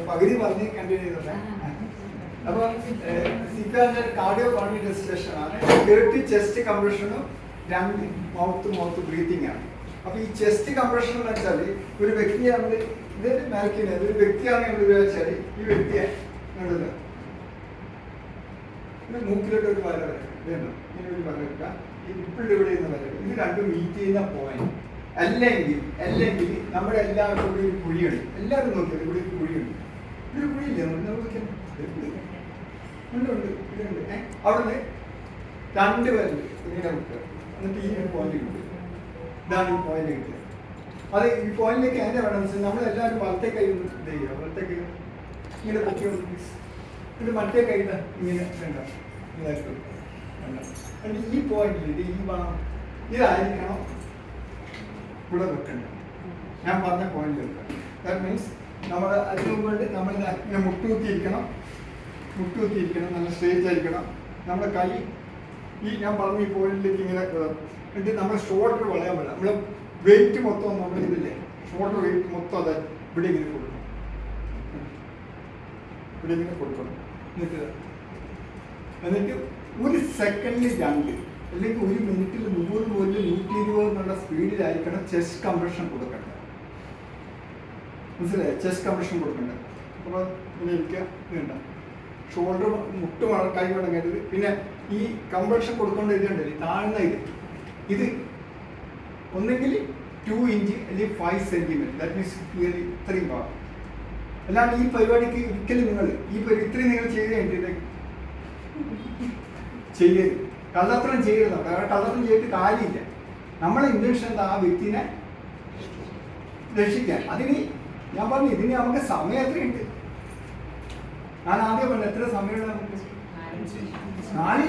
പകുതി പറഞ്ഞ് കണ്ടിന്യൂ ചെയ്തോട്ടെ. അപ്പൊ CPR കാർഡിയോ പൾമണറി റെസിസ്റ്റേഷൻ ആണ്. 30 ചെസ്റ്റ് കംപ്രഷനും 2 മൗത്ത് ബ്രീതിങ് ആണ്. അപ്പൊ ഈ ചെസ്റ്റ് കംപ്രഷൻ എന്ന് വെച്ചാൽ ഒരു വ്യക്തിയെ നമ്മൾ ഇത് മരക്കുന്നത് ഒരു വ്യക്തിയാണ് നമ്മൾ വിചാരിച്ചാൽ ഈ വ്യക്തിയെ കണ്ടല്ലോ. പിന്നെ മൂക്കിലോട്ട് ഒരു വര വരാം, വേണ്ട ഇങ്ങനെ ഒരു വര വെക്കാം. ഈ ഇപ്പോഴും ഇവിടെ നിന്ന് വര, ഇത് രണ്ടും മീറ്റ് ചെയ്യുന്ന പോയിന്റ്. അല്ലെങ്കിൽ നമ്മുടെ എല്ലാവർക്കും ഇവിടെ ഒരു കുഴിയുണ്ട്. എല്ലാവരും നോക്കിയത് ഇവിടെ ഒരു കുഴിയുണ്ട്. ഒരു കുഴിയില്ലേ നോക്കിയാൽ ഉണ്ട്, ഇവിടെയുണ്ട്. അവിടുന്ന് രണ്ട് പേരുണ്ട് ഇങ്ങനെ വെക്കുക. എന്നിട്ട് ഈ പോയിന്റ് കിട്ടും. ഇതാണ് ഈ പോയിന്റ് കിട്ടുക. അത് ഈ പോയിന്റിലേക്ക് എങ്ങനെ വേണമെന്ന് വെച്ചാൽ നമ്മളെല്ലാവരും വലത്തെ കൈ ഇത് ചെയ്യുക. വലത്തെ കൈ ഇങ്ങനെ പൊക്കി ഇത് മറ്റേ കൈ ഇങ്ങനെ വേണ്ട ഈ പോയിന്റിൽ ഈ ഭാഗം ഇതായിരിക്കണം ഇവിടെ വെക്കേണ്ടത്. ഞാൻ പറഞ്ഞ പോയിന്റ് വെക്കുക. ദാറ്റ് മീൻസ് നമ്മൾ അതിന് മുമ്പ് നമ്മൾ ഇങ്ങനെ മുട്ടുകുത്തിയിരിക്കണം, നല്ല സ്ട്രേറ്റ് ആയിരിക്കണം. നമ്മുടെ കൈ ഈ ഞാൻ പറഞ്ഞ ഈ പോയിന്റിലേക്ക് ഇങ്ങനെ എന്നിട്ട് നമ്മുടെ ഷോൾഡർ വളയാൻ പറ്റില്ല. നമ്മൾ വെയിറ്റ് മൊത്തം നമ്മൾ ഇതില്ലേ ഷോൾഡർ വെയിറ്റ് മൊത്തം അത് ഇവിടെ ഇങ്ങനെ കൊടുക്കണം, ഇവിടെ ഇങ്ങനെ കൊടുക്കണം. എന്നിട്ട് ഒരു സെക്കൻഡിൽ 2 അല്ലെങ്കിൽ ഒരു മിനിറ്റിൽ 100 മുതൽ 120 എന്നുള്ള സ്പീഡിലായിരിക്കണം ചെസ്റ്റ് കംപ്രഷൻ കൊടുക്കേണ്ടത്. മനസ്സിലായോ? ചെസ്റ്റ് കംപ്രഷൻ കൊടുക്കേണ്ടത്. അപ്പോൾ ഇങ്ങനെ ഇരിക്കുക, വേണ്ട ഷോൾഡർ മുട്ട് കൈ മടങ്ങരുത്. പിന്നെ ഈ കംപ്രഷൻ കൊടുക്കേണ്ട ഇതുണ്ടല്ലേ താഴ്ന്ന ഇത് ഒന്നെങ്കിൽ 2 ഇഞ്ച് അല്ലെങ്കിൽ 5 സെന്റിമീറ്റർ. ദാറ്റ് മീൻസ് ഇത്രയും ഭാഗം. അല്ലാണ്ട് ഈ പരിപാടിക്ക് ഒരിക്കലും നിങ്ങൾ ഇത്രയും നിങ്ങൾ ചെയ്ത് കഴിഞ്ഞിട്ട് ചെയ്യരുത്. കള്ളത്തരം ചെയ്യരുത്. കള്ളത്തരം ചെയ്തിട്ട് കാര്യമില്ല. നമ്മളെ ഇന്റൻഷൻ എന്താ? ആ വ്യക്തിനെ രക്ഷിക്കാൻ. അതിന് ഞാൻ പറഞ്ഞു ഇതിന് നമുക്ക് സമയം എത്രയുണ്ട്? ഞാൻ ആദ്യം പറഞ്ഞു എത്ര സമയമുണ്ട് നമുക്ക്? 4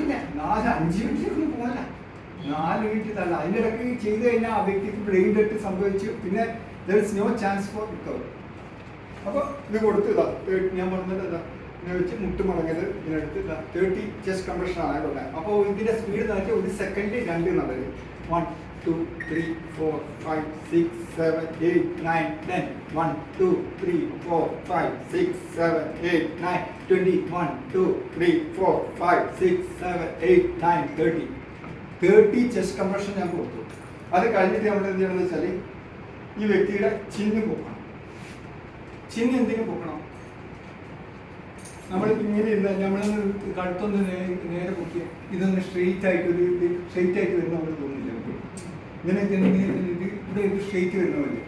5 മിനിറ്റ് ഒന്നും പോകല. 4 മിനിറ്റ് തല്ല. അതിൻ്റെ ഇടയ്ക്ക് ചെയ്ത് കഴിഞ്ഞാൽ ആ വ്യക്തിക്ക് ബ്രെയിൻ ഡെത്ത് സംഭവിച്ചു. പിന്നെ there is no chance for recovery. അപ്പോൾ ഇത് കൊടുത്ത് ഇതാ ഞാൻ പറഞ്ഞത് ഇതാ ഇങ്ങനെ വെച്ച് മുട്ട് മടങ്ങൽ ഇതിനടുത്ത് 30 ചെസ്റ്റ് കംപ്രഷൻ ആണ് കൊണ്ടത്. അപ്പോൾ ഇതിൻ്റെ സ്പീഡ് നോക്കി ഒരു സെക്കൻഡ് 2 എന്നുള്ളത് 1 2 3 4 5 6 7 8 9 10 1 2 3 4 5 6 7 8 9 20 1 2 3 4 5 6 7 8 9 30 ചെസ്റ്റ് കംപ്രഷൻ ഞാൻ കൊടുത്തു. അത് കഴിഞ്ഞിട്ട് നമ്മൾ എന്ത് ചെയ്യണമെന്ന് വെച്ചാൽ ഈ വ്യക്തിയുടെ ചിഹ്നം പൊക്കണം. ചിഹ്നം എന്തിനും പൊക്കണം? നമ്മൾ ഇങ്ങനെ ഇരുന്നാൽ നമ്മളൊന്ന് കഴുത്തൊന്ന് നേരെ പൊക്കി ഇതൊന്ന് സ്ട്രെയിറ്റ് ആയിട്ട് വരുന്ന നമ്മൾ തോന്നില്ല. ഇങ്ങനെ ഇവിടെ ഇത് സ്ട്രെയിറ്റ് വരുന്ന പോലെ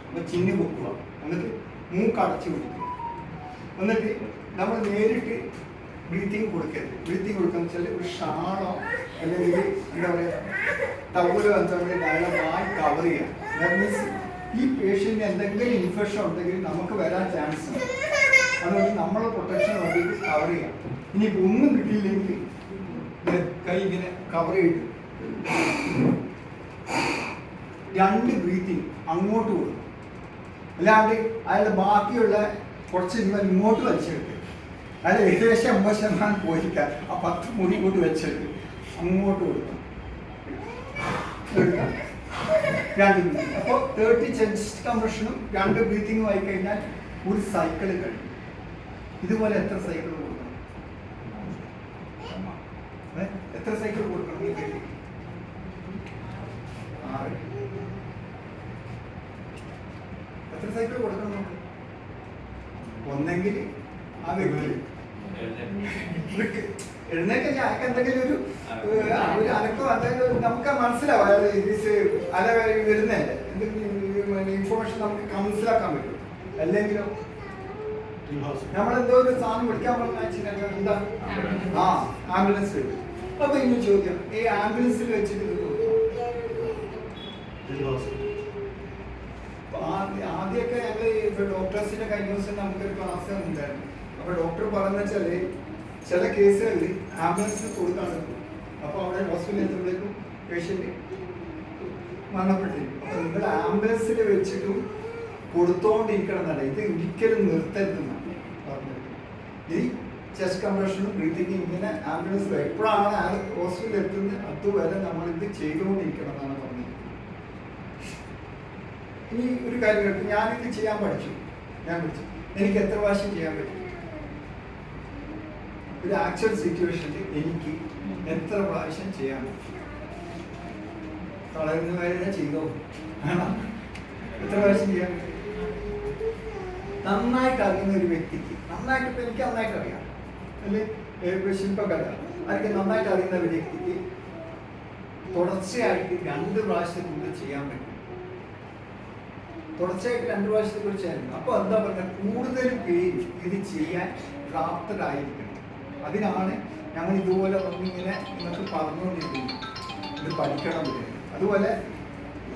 അപ്പോൾ ചിഹ്നം പൊക്കുക. എന്നിട്ട് മൂക്ക് അടച്ചു പിടിക്കുക. എന്നിട്ട് നമ്മൾ നേരിട്ട് ബ്രീത്തിങ് കൊടുക്കരുത്. ബ്രീത്തിങ് കൊടുക്കുക എന്ന് വെച്ചാൽ ഒരു ഷാളോ അല്ലെങ്കിൽ എന്താ പറയുക ടവലോ എന്താ അയാളെ വായി കവർ ചെയ്യുക. ദാറ്റ് മീൻസ് ഈ പേഷ്യൻറ്റിന് എന്തെങ്കിലും ഇൻഫെക്ഷൻ ഉണ്ടെങ്കിൽ നമുക്ക് വരാൻ ചാൻസ് ഉണ്ട്. അതുകൊണ്ട് നമ്മളെ പ്രൊട്ടക്ഷൻ വേണ്ടിയിട്ട് കവർ ചെയ്യാം. ഇനിയിപ്പോൾ ഒന്നും കിട്ടിയില്ലെങ്കിൽ കൈ ഇങ്ങനെ കവർ ചെയ്ത് 2 ബ്രീത്തിങ് അങ്ങോട്ട് കൊടുക്കും. അല്ലാണ്ട് അയാളുടെ ബാക്കിയുള്ള കുറച്ച് ജീവൻ ഇങ്ങോട്ട് വലിച്ചെടുക്കുക. അയാൾ ഏകദേശം 50% പോയിരിക്കാൻ ആ 10 മുടി ഇങ്ങോട്ട് വെച്ചെടുത്ത് അങ്ങോട്ട് കൊടുക്കണം. 2 ബ്രീത്തിങ്. അപ്പോൾ 30 ചെസ്റ്റ് കംപ്രഷനും 2 ബ്രീത്തിങ്ങും ആയി കഴിഞ്ഞാൽ ഒരു സൈക്കിൾ കഴിയും. ഇതുപോലെ എത്ര സൈക്കിൾ കൊടുക്കണം? എത്ര സൈക്കിൾ കൊടുക്കണം? 6. എത്ര സൈക്കിൾ കൊടുക്കണം നമുക്ക്? ഒന്നെങ്കിൽ ആ വ്യക്തി എഴുന്നേറ്റ് അയാൾക്ക് എന്തെങ്കിലും ഒരു അനക്കോ എന്തെങ്കിലും നമുക്ക് മനസ്സിലാവും. അല വരുന്നതല്ലേ, എന്തെങ്കിലും ഇൻഫോർമേഷൻ നമുക്ക് മനസ്സിലാക്കാൻ പറ്റും. അല്ലെങ്കിലോ നമ്മളെന്തോ ഒരു സാധനം വിളിക്കാൻ പറഞ്ഞാൽ എന്താ ആംബുലൻസ് വരും. അപ്പൊ ഇനി ചോദ്യം, ഈ ആംബുലൻസിൽ വെച്ചിട്ട് ആദ്യമൊക്കെ ഞങ്ങൾ ഡോക്ടേഴ്സിന്റെ കഴിഞ്ഞ ദിവസം നമുക്കൊരു ക്ലാസ് ഉണ്ടായിരുന്നു. അപ്പൊ ഡോക്ടർ പറയുന്ന വെച്ചാല് ചില കേസുകളിൽ ആംബുലൻസിന് കൊടുക്കാൻ പറ്റും. അപ്പൊ അവിടെ ഹോസ്പിറ്റലിൽ എത്തുമ്പോഴേക്കും പേഷ്യന്റ് മരണപ്പെട്ടിരിക്കും. അപ്പൊ നിങ്ങൾ ആംബുലൻസിൽ വെച്ചിട്ടും കൊടുത്തോണ്ടിരിക്കണം എന്നല്ല, ഇത് ഒരിക്കലും നിർത്തരുതെന്നാണ് പറഞ്ഞത്. ഈ ചെസ്റ്റ് കംപ്രഷനും ബ്രീത്തിങ്ങും ഇങ്ങനെ ആംബുലൻസിൽ എപ്പോഴാണ് ആ ഹോസ്പിറ്റലിൽ എത്തുന്നത് അതുവരെ നമ്മളിത് ചെയ്തുകൊണ്ടിരിക്കണം എന്നാണ് പറഞ്ഞത്. ഇനി ഒരു കാര്യം കേട്ടു, ഞാനിത് ചെയ്യാൻ പഠിച്ചു. എനിക്ക് എത്ര പ്രാവശ്യം ചെയ്യാൻ പറ്റും? ഒരു ആക്ച്വൽ സിറ്റുവേഷനിൽ എനിക്ക് എത്ര പ്രാവശ്യം ചെയ്യാൻ പറ്റും? തളരുന്നവരെ ചെയ്തോ? എത്ര പ്രാവശ്യം ചെയ്യാൻ പറ്റും? നന്നായിട്ട് അറിയുന്ന ഒരു വ്യക്തിക്ക്, നന്നായിട്ട് ഇപ്പം എനിക്ക് നന്നായിട്ട് അറിയാം അല്ലെ, ശില്പകല അതൊക്കെ നന്നായിട്ട് അറിയുന്ന ഒരു വ്യക്തിക്ക് തുടർച്ചയായിട്ട് 2 പ്രാവശ്യത്തിനുള്ളിൽ ചെയ്യാൻ പറ്റും. തുടർച്ചയായിട്ട് 2 പ്രാവശ്യത്തെക്കുറിച്ച് ചെയ്യാൻ. അപ്പോൾ എന്താ പറയുക, കൂടുതൽ പേര് ഇത് ചെയ്യാൻ പ്രാപ്തരായിരിക്കണം. അതിനാണ് ഞങ്ങൾ ഇതുപോലെ ഒന്നിങ്ങനെ നിങ്ങൾക്ക് പറഞ്ഞുകൊണ്ടിരിക്കുന്നത്, ഇത് പഠിക്കണം. അതുപോലെ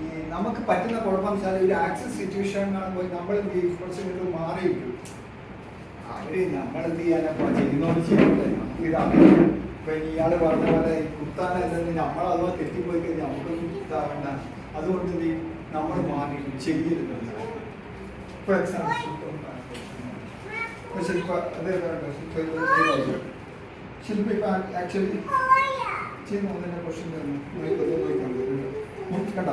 ഈ നമുക്ക് പറ്റുന്ന കുഴപ്പം വെച്ചാൽ ഒരു ആക്സസ് സിറ്റുവേഷൻ കാണുമ്പോൾ നമ്മൾ കുറച്ച് മിനിറ്റ് മാറിയിരിക്കും. അവര് നമ്മളെന്ത് ചെയ്യാനപ്പോ ചെയ്യുന്നോട് ചെയ്യണ്ടേ, നമുക്ക് ഇതറിയില്ല. ഇപ്പൊ ഇയാള് പറഞ്ഞ പോലെ കുത്താനല്ലെന്ന് നമ്മൾ അഥവാ തെറ്റിപ്പോയി കഴിഞ്ഞാൽ നമുക്കൊന്നും ഇതാവണ്ട. അതുകൊണ്ട് എന്ത് ചെയ്യും, നമ്മൾ മാറി ചെയ്യരുത്. ഫോർ എക്സാമ്പിൾ ശില്പ ശില്പ ഇപ്പൊ ആക്ച്വലി ചെയ്യുന്ന ഒന്നിനെ ക്വസ്റ്റ്യൻ കണ്ടോ, മുട്ട് കണ്ട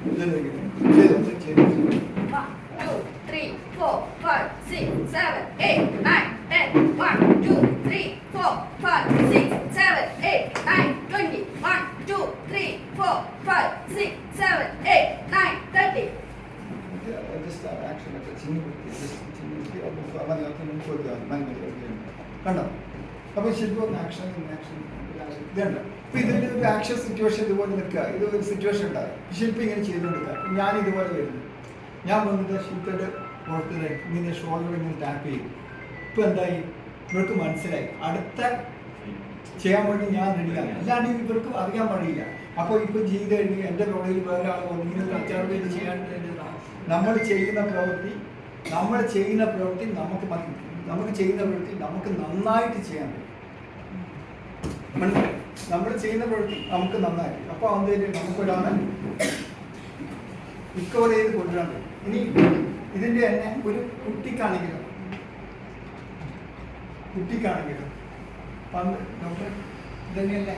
ഇതന്നെ ചെയ്തു.
1, 2, 3, 4, 5, 6, 7, 8, 9, 10. 1, 2, 3, 4, 5, 6, 7, 8, 9, 20. 1, 2, 3, 4, 5, 6, 7, 8, 9, 30.
കണ്ടോ? അപ്പൊ ശരിക്കും ആക്ഷൻ ഇതുണ്ട്. അപ്പൊ ഇതിന്റെ ഒരു ആക്ഷൻ സിറ്റുവേഷൻ ഇതുപോലെ നിൽക്കുക, ഇത് ഒരു സിറ്റുവേഷൻ ഉണ്ടാകും, ശില്പം ഇങ്ങനെ ചെയ്തുകൊടുക്കുക. ഞാൻ ഇതുപോലെ വരുന്നു, ഞാൻ വന്നിട്ട് ശില്പയുടെ പുറത്ത് ഇങ്ങനെ ഷോൾഡർ ഇങ്ങനെ ടാപ്പ് ചെയ്യും. ഇപ്പൊ എന്തായി, ഇവർക്ക് മനസ്സിലായി അടുത്ത ചെയ്യാൻ വേണ്ടി ഞാൻ റെഡിയാണ്. അല്ലാണ്ട് ഇവർക്ക് അറിയാൻ പാടില്ല. അപ്പോൾ ഇപ്പൊ ചെയ്ത് കഴിഞ്ഞ് എൻ്റെ റോഡിൽ വേറെ ആൾ ഇങ്ങനെ ഒരു അച്ചാറ് വേണ്ടി ചെയ്യാൻ നമ്മൾ ചെയ്യുന്ന പ്രവൃത്തി നമുക്ക് ചെയ്യുന്ന പ്രവൃത്തി നമുക്ക് നന്നായിട്ട് ചെയ്യാൻ പറ്റും. നമ്മൾ ചെയ്യുന്ന പ്രവൃത്തി നമുക്ക് നന്നായി. അപ്പോൾ അതിന് നമുക്കൊരാളെ റിക്കവർ ചെയ്ത് കൊണ്ടുവരാൻ പറ്റും. ഇനി ഇതിൻ്റെ തന്നെ ഒരു കുട്ടിക്കാണെങ്കിലും ഡോക്ടർ ഇതന്നെയല്ലേ,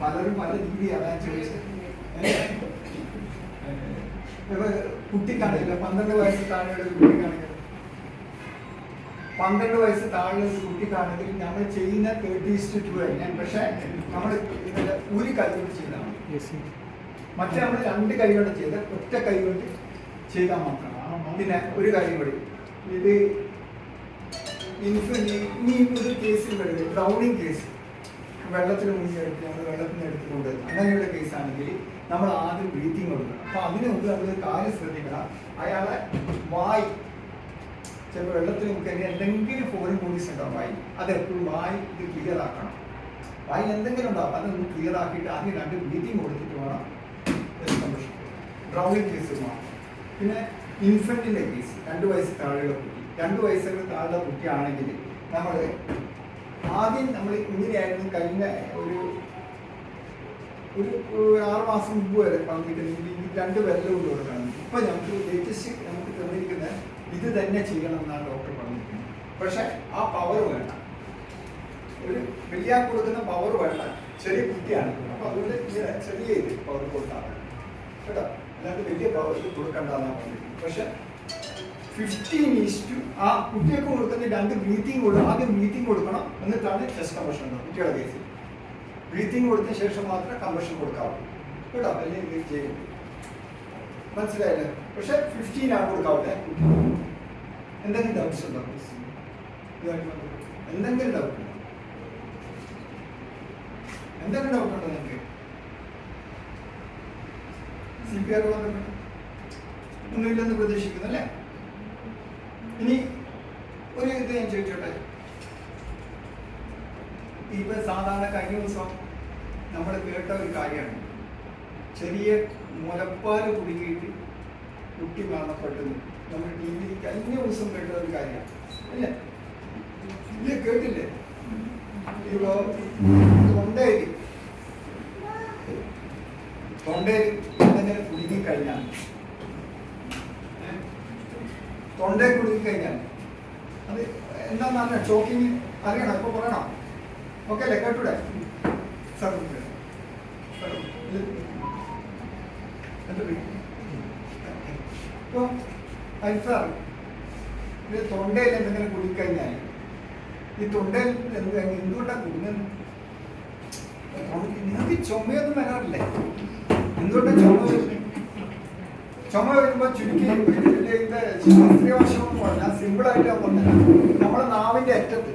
പലരും പല രീതിയാണ് ചോദിച്ചത്. കുട്ടിക്കാണെങ്കിലോ 12 വയസ്സ് താഴെയുള്ള ഒരു കുട്ടിക്കാണെങ്കിൽ 12 വയസ്സ് താഴെയുള്ള ഒരു കുട്ടിക്കാണെങ്കിൽ നമ്മൾ ചെയ്യുന്ന 30:2 തന്നെ. പക്ഷെ നമ്മൾ ഒരു കൈ കൊണ്ട് ചെയ്താണ്, മറ്റേ നമ്മൾ 2 കൈ കൊണ്ട് ചെയ്ത് ഒറ്റ കൈ കൊണ്ട് ചെയ്താൽ മാത്രം. പിന്നെ ഒരു കാര്യം കൂടി, ഇത് ഇനി ഒരു കേസിൽ വരുന്നത് ഡ്രൗണിങ് കേസ്, വെള്ളത്തിൽ മുങ്ങി എടുത്ത് നമ്മൾ വെള്ളത്തിൽ നിന്ന് എടുത്തുകൊണ്ട് അങ്ങനെയുള്ള കേസാണെങ്കിൽ നമ്മൾ ആദ്യം ബ്രീത്തിങ് കൊടുക്കണം. അപ്പൊ അതിനു മുമ്പ് നമ്മളൊരു കാര്യം ശ്രദ്ധിക്കണം, അയാളെ വായി ചിലപ്പോൾ വെള്ളത്തിൽ മുക്കി എന്തെങ്കിലും ഫോറിൻ ബോഡീസ് ഉണ്ടാവും വായി, അതെപ്പോഴും വായി ഇത് ക്ലിയർ ആക്കണം. വായി എന്തെങ്കിലും ഉണ്ടാവും, അതൊന്ന് ക്ലിയർ ആക്കിയിട്ട് ആദ്യം 2 ബ്രീത്തിങ് കൊടുത്തിട്ട് വേണം ഡ്രൗണിങ് കേസ് വേണം. പിന്നെ ഇൻഫൻറ്റിൻ്റെ കേസ്, 2 വയസ്സ് താഴെയുള്ള കുട്ടി, 2 വയസ്സിന് താഴെയുള്ള കുട്ടിയാണെങ്കിൽ നമ്മൾ ആദ്യം നമ്മൾ ഇങ്ങനെയായിരുന്നു കഴിഞ്ഞ ഒരു 6 മാസം മുമ്പ് വരെ പറഞ്ഞിട്ടുണ്ടെങ്കിൽ ഈ 2 വിരൽ കൊണ്ട് കൊടുക്കണം. ഇപ്പൊ നമുക്ക് ലേറ്റസ്റ്റ് നമുക്ക് തന്നിരിക്കുന്നത് ഇത് തന്നെ ചെയ്യണം എന്നാണ് ഡോക്ടർ പറഞ്ഞിരിക്കുന്നത്. പക്ഷെ ആ പവർ വേണ്ട, ഒരു വലിയ കൊടുക്കുന്ന പവർ വേണ്ട, ചെറിയ കുട്ടിയാണ്. അപ്പൊ അതുകൊണ്ട് ചെറിയ ഇത് പവർ കൊടുത്താണ് കേട്ടോ, അല്ലാണ്ട് വലിയ പവർ കൊടുക്കണ്ടെന്നാണ് പറഞ്ഞിരിക്കുന്നത്. പക്ഷെ 15 ആ കുട്ടികൾക്ക് കൊടുക്കുന്ന 2 ബ്രീത്തിങ് കൊടുക്കും. ആദ്യം ബ്രീത്തിങ് കൊടുക്കണം, എന്നിട്ടാണ് ചെസ്റ്റ് കംപ്രഷൻ ഉണ്ടാവും. കുട്ടികളുടെ കേസിൽ ബ്രീത്തിങ് കൊടുത്ത ശേഷം മാത്രമേ കംപ്രഷൻ കൊടുക്കാവൂ കേട്ടോ, അല്ലെങ്കിൽ ഇത് ചെയ്യും. മനസ്സിലായില്ലേ? പക്ഷെ 15 ആണ് കൊടുക്കാവൂലേ. എന്തെങ്കിലും ഡൗട്ട്സ് ഉണ്ടോ? എന്തെങ്കിലും ഡൗട്ട് ഉണ്ടോ നിങ്ങൾക്ക്? CPR ഒന്നുമില്ലെന്ന് പ്രതീക്ഷിക്കുന്നു അല്ലേ? ഇനി ഒരു ഇത് ഞാൻ ചോദിച്ചോട്ടെ, ഇപ്പൊ സാധാരണ കഴിഞ്ഞ ദിവസം നമ്മൾ കേട്ട ഒരു കാര്യമാണ്, ചെറിയ മുലപ്പാൽ കുടുങ്ങിയിട്ട് കുട്ടി മരണപ്പെട്ടു. നമ്മൾ TV കഴിഞ്ഞ ദിവസം കേട്ട ഒരു കാര്യമാണ് അല്ലേ? ഇല്ല, കേട്ടില്ലേ? ഇപ്പോ തൊണ്ടയിൽ എന്തെങ്കിലും കുടുങ്ങിക്കഴിഞ്ഞാൽ അത് എന്താണെന്ന് അറിയാം, ചോക്കിങ് അറിയണം. ഇപ്പൊ പറയണം, ഓക്കെ അല്ലേ? കേട്ടൂടെ സാർ? ഇപ്പൊ സാർ ഇത് തൊണ്ടയിൽ എന്തെങ്കിലും കുടുങ്ങിക്കഴിഞ്ഞാൽ ഈ തൊണ്ടയിൽ എന്തുകൊണ്ടാണ് കുടുങ്ങുന്നത്? നിങ്ങൾക്ക് ചുമയൊന്നും വരാറില്ലേ? എന്തുകൊണ്ടാണ് ചുമ വരുന്നത്? ചുമ വരുമ്പോൾ ചുരുക്കി ഇതിന്റെ ശാസ്ത്രീയ വശമെന്ന് പറഞ്ഞാൽ സിമ്പിളായിട്ട് പറഞ്ഞാൽ നമ്മുടെ നാവിന്റെ അറ്റത്ത്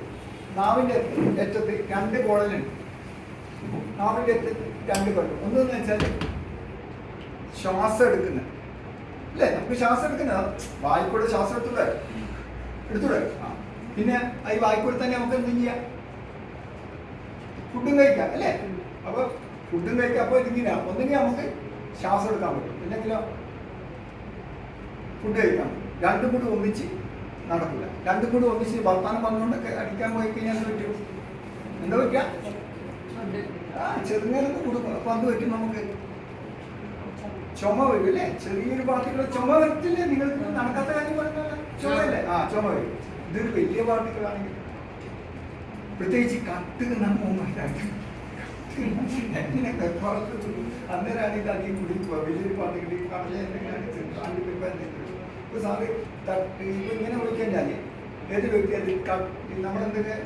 രണ്ട് കുഴലുണ്ട്. നാവിന്റെ അറ്റത്ത് രണ്ട് കുഴൽ. ഒന്നെന്ന് വെച്ചാൽ ശ്വാസം എടുക്കുന്നത് അല്ലേ? നമുക്ക് ശ്വാസം എടുക്കുന്നത് വായിക്കൂടെ ശ്വാസം എടുത്തൂടെ? പിന്നെ ഈ വായിക്കൂടെ തന്നെ നമുക്ക് എന്ത് ചെയ്യാം? ഫുഡും കഴിക്കാം അല്ലേ? അപ്പൊ ഫുഡും കഴിക്കാം. അപ്പൊ ഇതിങ്ങനെയാണ്, ഒന്നെങ്കിൽ നമുക്ക് ശ്വാസം എടുക്കാൻ പറ്റും, ഇല്ലെങ്കിലോ ഫുഡ് കഴിക്കാം. രണ്ടും കൂടി ഒന്നിച്ച് നടക്കില്ല. രണ്ടും കൂടി ഒന്നിച്ച് വർത്താനം പറഞ്ഞുകൊണ്ടൊക്കെ അടിക്കാൻ പോയി കഴിഞ്ഞാൽ എന്ത് പറ്റും? എന്താ പറ്റുക? ചെറുങ്ങനൊക്കെ കൊടുക്കും. അപ്പൊ എന്ത് പറ്റും? നമുക്ക് ചുമ വരും അല്ലേ? ചെറിയൊരു പാർട്ടികൾ ചുമ വരത്തില്ലേ? നിങ്ങൾക്ക് നടക്കാത്ത കാര്യം പറഞ്ഞാൽ ചുമയല്ലേ? ചുമ വരും. ഇതൊരു വലിയ പാർട്ടികളാണെങ്കിൽ പ്രത്യേകിച്ച് കത്തുക നമ്മായിട്ട് അന്നേരമാണ് ഇത് അധികം കുടിക്കുക. വലിയൊരു പാർട്ടികൾ ഇപ്പൊ സാറ് ഇപ്പൊ ഇങ്ങനെ വിളിക്കഴിഞ്ഞാല് ഏത് വ്യക്തി അത് നമ്മളെന്തൊക്കെ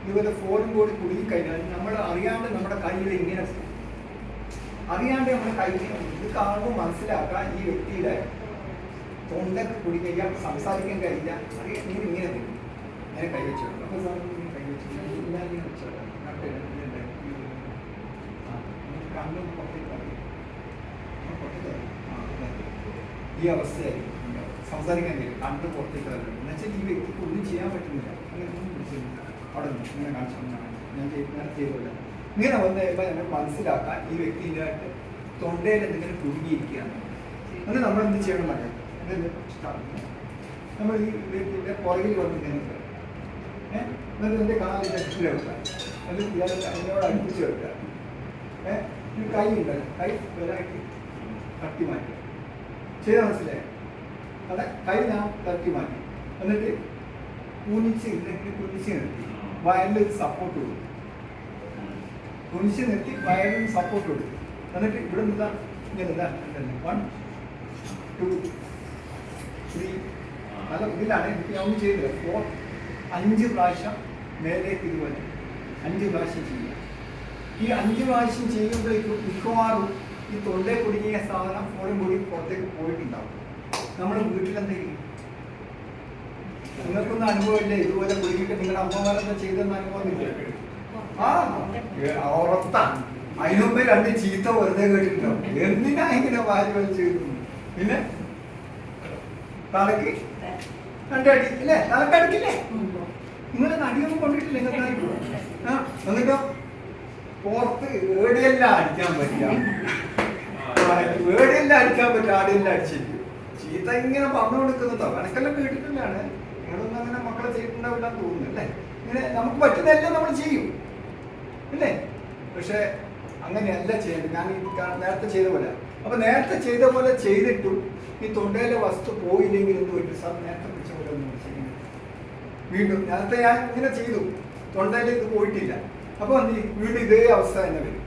ഇതുപോലെ ഫോറും കൂടി കുടുങ്ങിക്കഴിഞ്ഞാൽ നമ്മൾ അറിയാണ്ട് നമ്മുടെ കയ്യിൽ ഇങ്ങനെ അറിയാണ്ട് നമ്മുടെ കയ്യിൽ ഇത് കാണുമ്പോൾ മനസ്സിലാക്കാം ഈ വ്യക്തിയുടെ തൊണ്ടൊക്കെ കുടിക്കുക, സംസാരിക്കാൻ കഴിയില്ല. അറിയാം ഇങ്ങനെ വരും. അങ്ങനെ കൈവച്ചു. അപ്പൊ സാർ കൈവച്ചു കണ്ണും ഈ അവസ്ഥയായിരിക്കും. സംസാരിക്കാൻ കഴിയും, കണ്ണ് പുറത്തേക്ക് വരണം. എന്നുവെച്ചാൽ ഈ വ്യക്തിക്ക് ഒന്നും ചെയ്യാൻ പറ്റുന്നില്ല. അങ്ങനെ ഒന്നും പിടിച്ചില്ല. അവിടെ നിന്ന് ഇങ്ങനെ കാണിച്ചു ഞാൻ ചെയ്തില്ല. ഇങ്ങനെ വന്നു കഴിയുമ്പോൾ ഞങ്ങൾ മനസ്സിലാക്കാൻ ഈ വ്യക്തിൻ്റെ ആയിട്ട് തൊണ്ടയിൽ എന്തെങ്കിലും കുടുങ്ങിയിരിക്കുകയാണ്. അത് നമ്മൾ എന്ത് ചെയ്യണം അറിയാം? നമ്മൾ ഈ വ്യക്തിയുടെ പുറകിൽ വന്ന് ഇങ്ങനെ എന്നിട്ട് എൻ്റെ കാലിൻ്റെ കെട്ടിൽ വെക്കുക. അത് ഇയാളെ അതിനോട് അടുപ്പിച്ച് വെക്കുക. കൈ ഉണ്ടല്ലോ, കൈ വരായിട്ട് തട്ടി മാറ്റുക. ചെയ്ത മനസ്സിലായി? അതെ, കൈ ഞാൻ തട്ടി മാറ്റി. എന്നിട്ട് കുനിച്ച് നിർത്തി വയലിൽ സപ്പോർട്ട് കൊടുക്കും. കുനിച്ച് നിർത്തി വയലിന് സപ്പോർട്ട് കൊടുക്കും. എന്നിട്ട് ഇവിടെ നിന്നാ ഇങ്ങനെ 1 2 3 നല്ല ഇതിലാണ് എനിക്ക് ഞാൻ ഒന്നും ചെയ്തില്ല. 5 പ്രാവശ്യം മേലേക്ക് ഇതുപോലെ 5 പ്രാവശ്യം ചെയ്യുക. ഈ 5 പ്രാവശ്യം ചെയ്യുമ്പോഴേക്കും മിക്കവാറും ഈ തൊണ്ടയിൽ കുടുങ്ങിയ സാധനം ഫോറും കൂടി പുറത്തേക്ക് പോയിട്ടുണ്ടാവും. നമ്മുടെ വീട്ടിലെന്തെങ്കിലും നിങ്ങൾക്കൊന്നും അനുഭവമില്ലേ? ഇതുപോലെ കുടുങ്ങിയിട്ട് നിങ്ങളുടെ അമ്മമാരെന്താ ചെയ്തെന്ന് അനുഭവമില്ല? ഉറപ്പാണ്. അതിനുമ്പ് 2 ചീത്ത വെറുതെ കേട്ടിട്ടുണ്ടാവും. എന്തിനാ ഇങ്ങനെ വാരി വലിച്ചു? പിന്നെ തലക്ക് 2 അടി അല്ലേ? തലക്കടിക്കില്ലേ? നിങ്ങൾ അടിയൊന്നും കൊണ്ടിട്ടില്ല നിങ്ങൾക്ക്. എന്നിട്ടോ പുറത്ത് ഏടിയെല്ലാം അടിക്കാൻ പറ്റില്ല, ഏടിയെല്ലാം അടിക്കാൻ പറ്റും, ആടെയെല്ലാം അടിച്ചിരിക്കും. ചീത്ത ഇങ്ങനെ പറഞ്ഞു കൊടുക്കുന്നതോ കണക്കെല്ലാം കേട്ടിട്ടുള്ളതാണ്. നിങ്ങളൊന്നും അങ്ങനെ മക്കളെ ചെയ്തിട്ടുണ്ടാവില്ല എന്ന് തോന്നുന്നു അല്ലേ? ഇങ്ങനെ നമുക്ക് പറ്റുന്നതെല്ലാം നമ്മൾ ചെയ്യും അല്ലേ? പക്ഷെ അങ്ങനെയല്ല ചെയ്യേണ്ടത്. ഞാൻ നേരത്തെ ചെയ്ത പോലെ. അപ്പൊ നേരത്തെ ചെയ്ത പോലെ ചെയ്തിട്ടും ഈ തൊണ്ടയിലെ വസ്തു പോയില്ലെങ്കിൽ എന്ത് പറ്റും? സാർ നേരത്തെ പിടിച്ച പോലെ ഒന്നും ചെയ്യുന്നത് വീണ്ടും നേരത്തെ ഞാൻ ഇങ്ങനെ ചെയ്തു, തൊണ്ടയിൽ ഇത് പോയിട്ടില്ല. അപ്പൊ വീണ്ടും ഇതേ അവസ്ഥ തന്നെ വരും.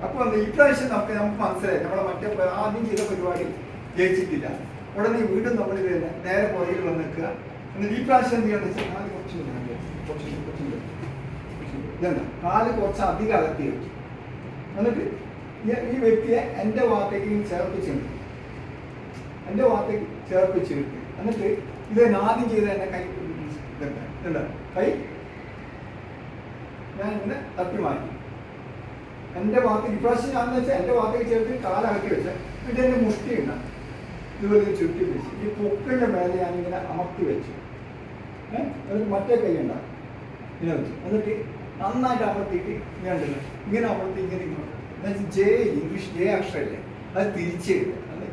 അപ്പൊ ഈ പ്രാവശ്യം നമുക്ക് മനസ്സിലായി നമ്മളെ മറ്റേ ആദ്യം ചെയ്ത പരിപാടി ജയിച്ചിട്ടില്ല. ഉടനെ വീണ്ടും നമ്മൾ ഇത് തന്നെ നേരെ പുറകിൽ വന്ന് നിൽക്കുക. എന്നിട്ട് ഈ പ്രാവശ്യം എന്ത് ചെയ്യാന്ന് വെച്ചാൽ കാല് കുറച്ച് അധികം അകത്തി വെച്ചു. എന്നിട്ട് ഈ വ്യക്തിയെ എൻ്റെ ഭാഗത്തേക്ക് ചേർപ്പിച്ചെടുത്തു. എന്നിട്ട് ഇത് ആദ്യം ചെയ്ത എന്നെ കൈ കൈ ഞാൻ ഇങ്ങനെ തട്ടി മാറ്റി. എൻ്റെ ഭാഗത്തേക്ക് ഇപ്രാവശ്യം ഞാനെന്ന് വെച്ചാൽ എൻ്റെ ഭാഗത്തേക്ക് ചേർത്ത് കാലകത്തി വെച്ച് എന്നിട്ട് എൻ്റെ മുഷ്ടി ഉണ്ടാകും ഇതുപോലെ ചുറ്റി വെച്ച് ഈ പൊക്കിൻ്റെ മേലെ ഞാനിങ്ങനെ അമർത്തി വെച്ചു. എന്നിട്ട് മറ്റേ കൈ ഉണ്ടാകും ഇങ്ങനെ വെച്ചു. എന്നിട്ട് നന്നായിട്ട് അമർത്തിയിട്ട് ഇങ്ങനെ അമർത്തി ഇങ്ങനെ എന്നുവെച്ചാൽ ജെ ഇംഗ്ലീഷ് ജെ അക്ഷരല്ലേ, അത് തിരിച്ച് അത്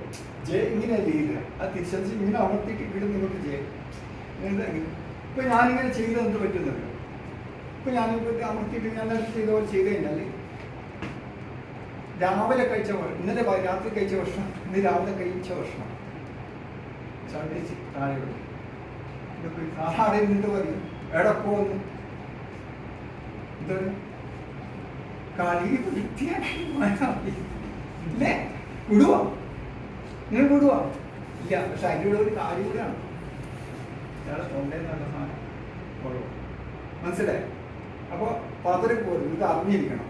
ജെ ഇങ്ങനെ ചെയ്യുക. അത് തിരിച്ചു ഇങ്ങനെ അമർത്തിയിട്ട് ഇവിടെ നിങ്ങൾക്ക് ജെ ഇങ്ങനെ. ഇപ്പൊ ഞാനിങ്ങനെ ചെയ്ത് എന്ത് പറ്റുന്നത്? ഇപ്പൊ ഞാനിപ്പോൾ അമർത്തിയിട്ട് ഞാൻ ചെയ്ത പോലെ ചെയ്ത് കഴിഞ്ഞാൽ രാവിലെ കഴിച്ച ഇന്നലെ രാത്രി കഴിച്ച ഭക്ഷണം ഇന്ന് രാവിലെ കഴിച്ച ഭക്ഷണം ഛർദ്ദിച്ച് താഴെ ആഹാരം എന്നിട്ട് പറയും എവിടെ പോകുന്നു എന്താണ് കളി വൃത്തിയാക്കില്ലേ? വിടുവാ? നിങ്ങൾ വിടുവാ? ഇല്ല. പക്ഷെ അതിൻ്റെ കൂടെ ഒരു കാര്യം കൂടെയാണ്, ഇയാളെ തൊണ്ടയിൽ നല്ല സാധനം കൊള്ളും. മനസ്സിലായി? അപ്പോൾ പതറി പോലും ഇത് അറിഞ്ഞിരിക്കണം.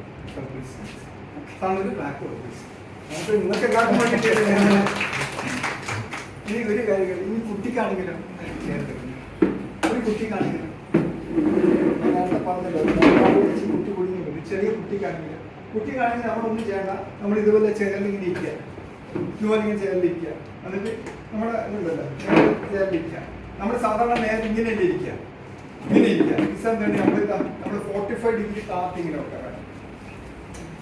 അതാണ് ഒരു ബ്ലാക്ക് ഓഫീസ്. നമുക്ക് നിങ്ങൾക്ക് എല്ലാവർക്കും വേണ്ടിയിട്ട് ഇനി ഒരു കാര്യം, ഇനി കുട്ടിക്കാണെങ്കിലും ഒരു കുട്ടിക്കാണെങ്കിലും നേരത്തെ പറഞ്ഞല്ലോ, കുട്ടി കുടുങ്ങിയിട്ടുണ്ട്. ചെറിയ കുട്ടിക്കാണെങ്കിൽ നമ്മളൊന്നും ചെയ്യണ്ട. നമ്മൾ ഇതുപോലെ ചെയറിലിങ്ങനെ ഇരിക്കുക, ഇതുപോലെ ചെയറിലിരിക്കുക. എന്നിട്ട് നമ്മുടെ ഇതുണ്ടല്ലോ ചെയറിലിരിക്കുക. നമ്മൾ സാധാരണ നേരെ ഇങ്ങനെയല്ലേ ഇരിക്കുക, ഇങ്ങനെ ഇരിക്കുക. ഇതെന്താണ് നമ്മൾ 45 ഡിഗ്രി താത്തി ഇങ്ങനെ വെക്കാം.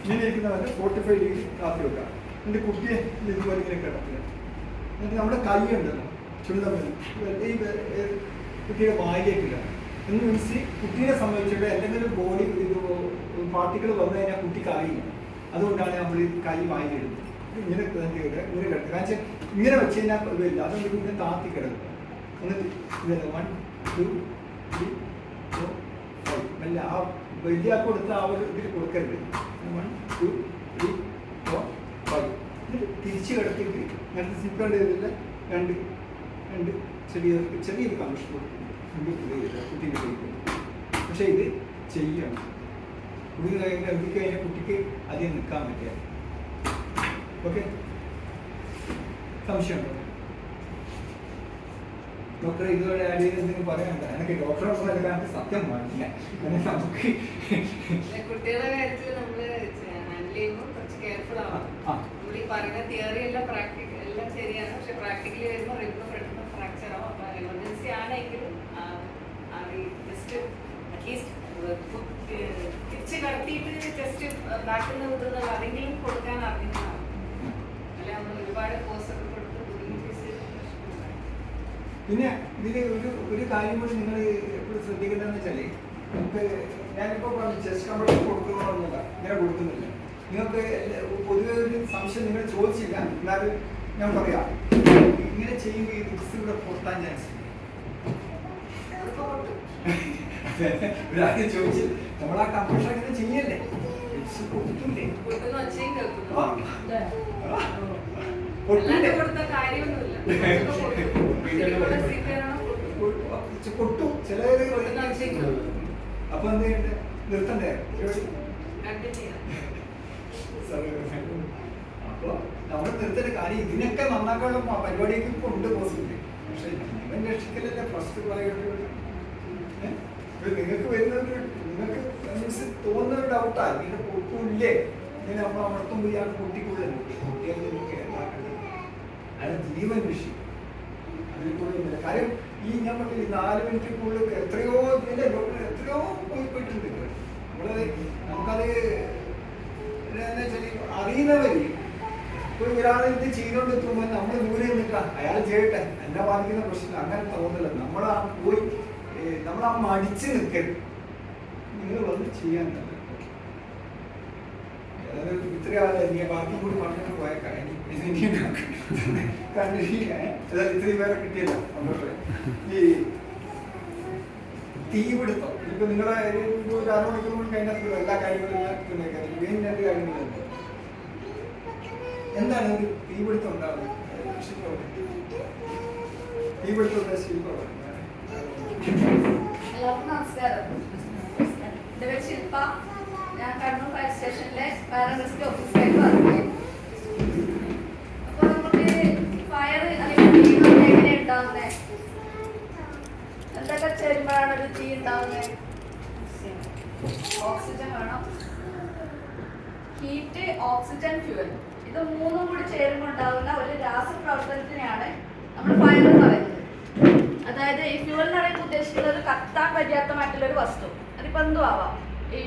ഇങ്ങനെ ഇരിക്കുന്നവരെ 45 ഡിഗ്രി താത്തി വെക്കാം. എന്നിട്ട് കുട്ടിയെ ഇതുപോലെ ഇങ്ങനെ കിടക്കുക. എന്നിട്ട് നമ്മുടെ കൈ ഉണ്ടല്ലോ ചുണ്ടമ്മൽ ഈ കുട്ടിയുടെ വായിലേക്കില്ല എന്ന് മീൻസ് കുട്ടീനെ സംബന്ധിച്ചിട്ട് എന്തെങ്കിലും ബോഡി ഇത് പാർട്ടികൾ വന്നു കഴിഞ്ഞാൽ കുട്ടിക്ക് അറിയില്ല. അതുകൊണ്ടാണ് നമ്മൾ ഈ കൈ വായിലിടുന്നത്. ഇങ്ങനെ തന്നെ ഇങ്ങനെ കിടക്കുക. കാരണം വെച്ചാൽ ഇങ്ങനെ വെച്ച് കഴിഞ്ഞാൽ ഇതില്ല. അതുകൊണ്ട് ഇങ്ങനെ താത്തി കിടക്കുക. എന്നിട്ട് ഇതല്ല 1 2 3 4 5 അല്ല ആ വലിയ ആൾക്ക് കൊടുത്ത ആ ഒരു ഇതിൽ കൊടുക്കരുത്. 1 2 3 4 5 എന്നിട്ട് തിരിച്ച് കിടത്തിയിട്ട് ഇങ്ങനത്തെ സിപ്പേണ്ട ഇതില്ല രണ്ട് ചെറിയൊരു കമ്മീഷൻ കൊടുക്കും കുട്ടീൻ്റെ കൊടുക്കും. പക്ഷെ ഇത് ചെയ്യണം. കുടി കഴിഞ്ഞാൽ കുട്ടിക്ക് അധികം നിൽക്കാൻ പറ്റില്ല. ഓക്കെ, സംശയമുണ്ടോ ഡോക്ടറെ? ഇതുവരെ ആഡ് ചെയ്ത് എന്തെങ്കിലും പറയാനുണ്ടോ? എനിക്ക് ഡോക്ടറോട് എനിക്ക് സത്യം പാടില്ല. നമുക്ക്
കുട്ടികളുടെ കാര്യത്തിൽ നമ്മള് ഹാൻഡിൽ ചെയ്യുമ്പോൾ കുറച്ച് കെയർഫുൾ ആവാം. നമ്മൾ ഈ പറയുന്ന തിയറി എല്ലാം പ്രാക്ടിക്കൽ എല്ലാം ശരിയാണ്. പക്ഷെ പ്രാക്ടിക്കലി വരുമ്പോൾ റിബ് പെട്ടെന്ന് ഫ്രാക്ചർ ആവും. അപ്പൊ എമർജൻസി ആണെങ്കിലും ജസ്റ്റ് അറ്റ്ലീസ്റ്റ് തിരിച്ച് കടത്തിയിട്ട് ജസ്റ്റ് ബാക്കിൽ നിന്ന് വിടുന്നത് അതെങ്കിലും കൊടുക്കാൻ അറിയുന്നതാണ്. അല്ല നമ്മൾ ഒരുപാട് കോഴ്സൊക്കെ കൊടുത്ത് ബുദ്ധിമുട്ടിച്ച്.
പിന്നെ ഇതിൽ ഒരു കാര്യം കൂടി നിങ്ങൾ എപ്പോഴും ശ്രദ്ധിക്കേണ്ടതെന്ന് വെച്ചാൽ, നമുക്ക് ഞാനിപ്പോൾ പറഞ്ഞു ചെസ്റ്റ് കംപ്രഷൻ കൊടുക്കുന്നതൊന്നുമില്ല, ഇങ്ങനെ കൊടുക്കുന്നില്ല. നിങ്ങൾക്ക് പൊതുവെ ഒരു സംശയം നിങ്ങൾ ചോദിച്ചില്ല, എന്നാലും ഞാൻ പറയാം. ഇങ്ങനെ ചെയ്യുമ്പോൾ ഈ ബുക്സ് ഇവിടെ പൊട്ടാൻ ചാൻസ് ഉണ്ട്. ഒരാദ്യം ചോദിച്ചു നമ്മൾ ആ കംപ്രഷൻ ഇങ്ങനെ ചെയ്യല്ലേ, പൊട്ടില്ലേ? പൊട്ടും ചില. അപ്പൊ എന്ത് ചെയ്യണ്ടേ? നിർത്തണ്ടേ? അപ്പൊ നമ്മൾ നിർത്തേണ്ട കാര്യം ഇതിനൊക്കെ നന്നാക്കാനുള്ള പരിപാടിയൊക്കെ ഇപ്പൊ ഉണ്ട് പോസിബിലിറ്റി. പക്ഷെ ജീവൻ രക്ഷിക്കലല്ലേ ഫസ്റ്റ് പ്രയോറിറ്റി. നിങ്ങൾക്ക് വരുന്നൊരു നിങ്ങൾക്ക് മീൻസ് തോന്നുന്ന ഒരു ഡൗട്ടാണ്, ഇങ്ങനെ പൊട്ടില്ലേ, ഇങ്ങനെ നമ്മൾ അമർത്തുമ്പോൾ ഇയാൾ പൊട്ടിക്കൂടല്ലോ. പൊട്ടിയാൽ നിങ്ങൾക്ക് എന്താക്കേണ്ടത്? അയാൾ ജീവൻ രക്ഷിക്കും. അതിൽ കൂടുതൽ കാര്യം ഈ ഞാൻ പറഞ്ഞില്ല 4 മിനിറ്റിനുള്ളിൽ എത്രയോ ഇതിന്റെ ഡോക്ടർ എത്രയോ പോയിട്ടുണ്ട്. നമുക്കത് അറിയുന്നവര് ഇപ്പോൾ ഒരാൾ ഇത് ചെയ്തോണ്ടെത്തുമ്പോൾ നമ്മൾ ദൂരെ നിൽക്കുക, അയാൾ ചെയ്യട്ടെ, എന്നെ ബാധിക്കുന്ന പ്രശ്നം അങ്ങനെ തോന്നില്ല. നമ്മളാ പോയി നമ്മളാ മടിച്ച് നിൽക്കരുത്. നിങ്ങൾ വന്ന് ചെയ്യാൻ ഇത്രയും ബാക്കി കൂടി പറഞ്ഞിട്ട് പോയ കാര്യം ഇത്രയും പേരെ കിട്ടിയല്ലോ. ഈ തീപിടുത്തം ഇപ്പൊ നിങ്ങളെ ഒരു 6 മണിക്കൂർ കൊണ്ട് കഴിഞ്ഞാൽ എല്ലാ കാര്യങ്ങളും മെയിൻ 2 കാര്യങ്ങളുണ്ട്. എന്താണ് ഒരു തീപിടുത്തം ഉണ്ടാവുന്നത്? തീപിടുത്തം
എല്ലാവർക്കും നമസ്കാരം. എൻ്റെ പേര് ശില്പ. ഞാൻ കണ്ണൂർ ഫയർ സ്റ്റേഷനിലെ ഫയർ ആൻഡ് റെസ്ക്യൂ ഓഫീസറായിട്ട് വർക്ക് ചെയ്യും. അപ്പോൾ നമുക്ക് ഫയർ അല്ലെങ്കിൽ തീ എങ്ങനെയാണ് ഉണ്ടാവുന്നത്, എന്തൊക്കെ ചേരുമ്പോഴാണ് ഒരു തീ ഉണ്ടാവുന്നത്? ഓക്സിജൻ വേണം, ഹീറ്റ്, ഓക്സിജൻ, ഫ്യൂവൽ. ഇത് 3ഉം കൂടി ചേരുമ്പോൾ ഉണ്ടാകുന്ന ഒരു രാസപ്രവർത്തനത്തിനെയാണ് നമ്മൾ ഫയർ എന്ന് പറയുന്നത്. അതായത് ഈ ഫ്യൂവൽ എന്ന് പറയുമ്പോൾ ഉദ്ദേശിക്കുന്നത് കത്താൻ പര്യാപ്തമായിട്ടുള്ളൊരു വസ്തു. അതിപ്പോൾ എന്തും ആവാം, ഈ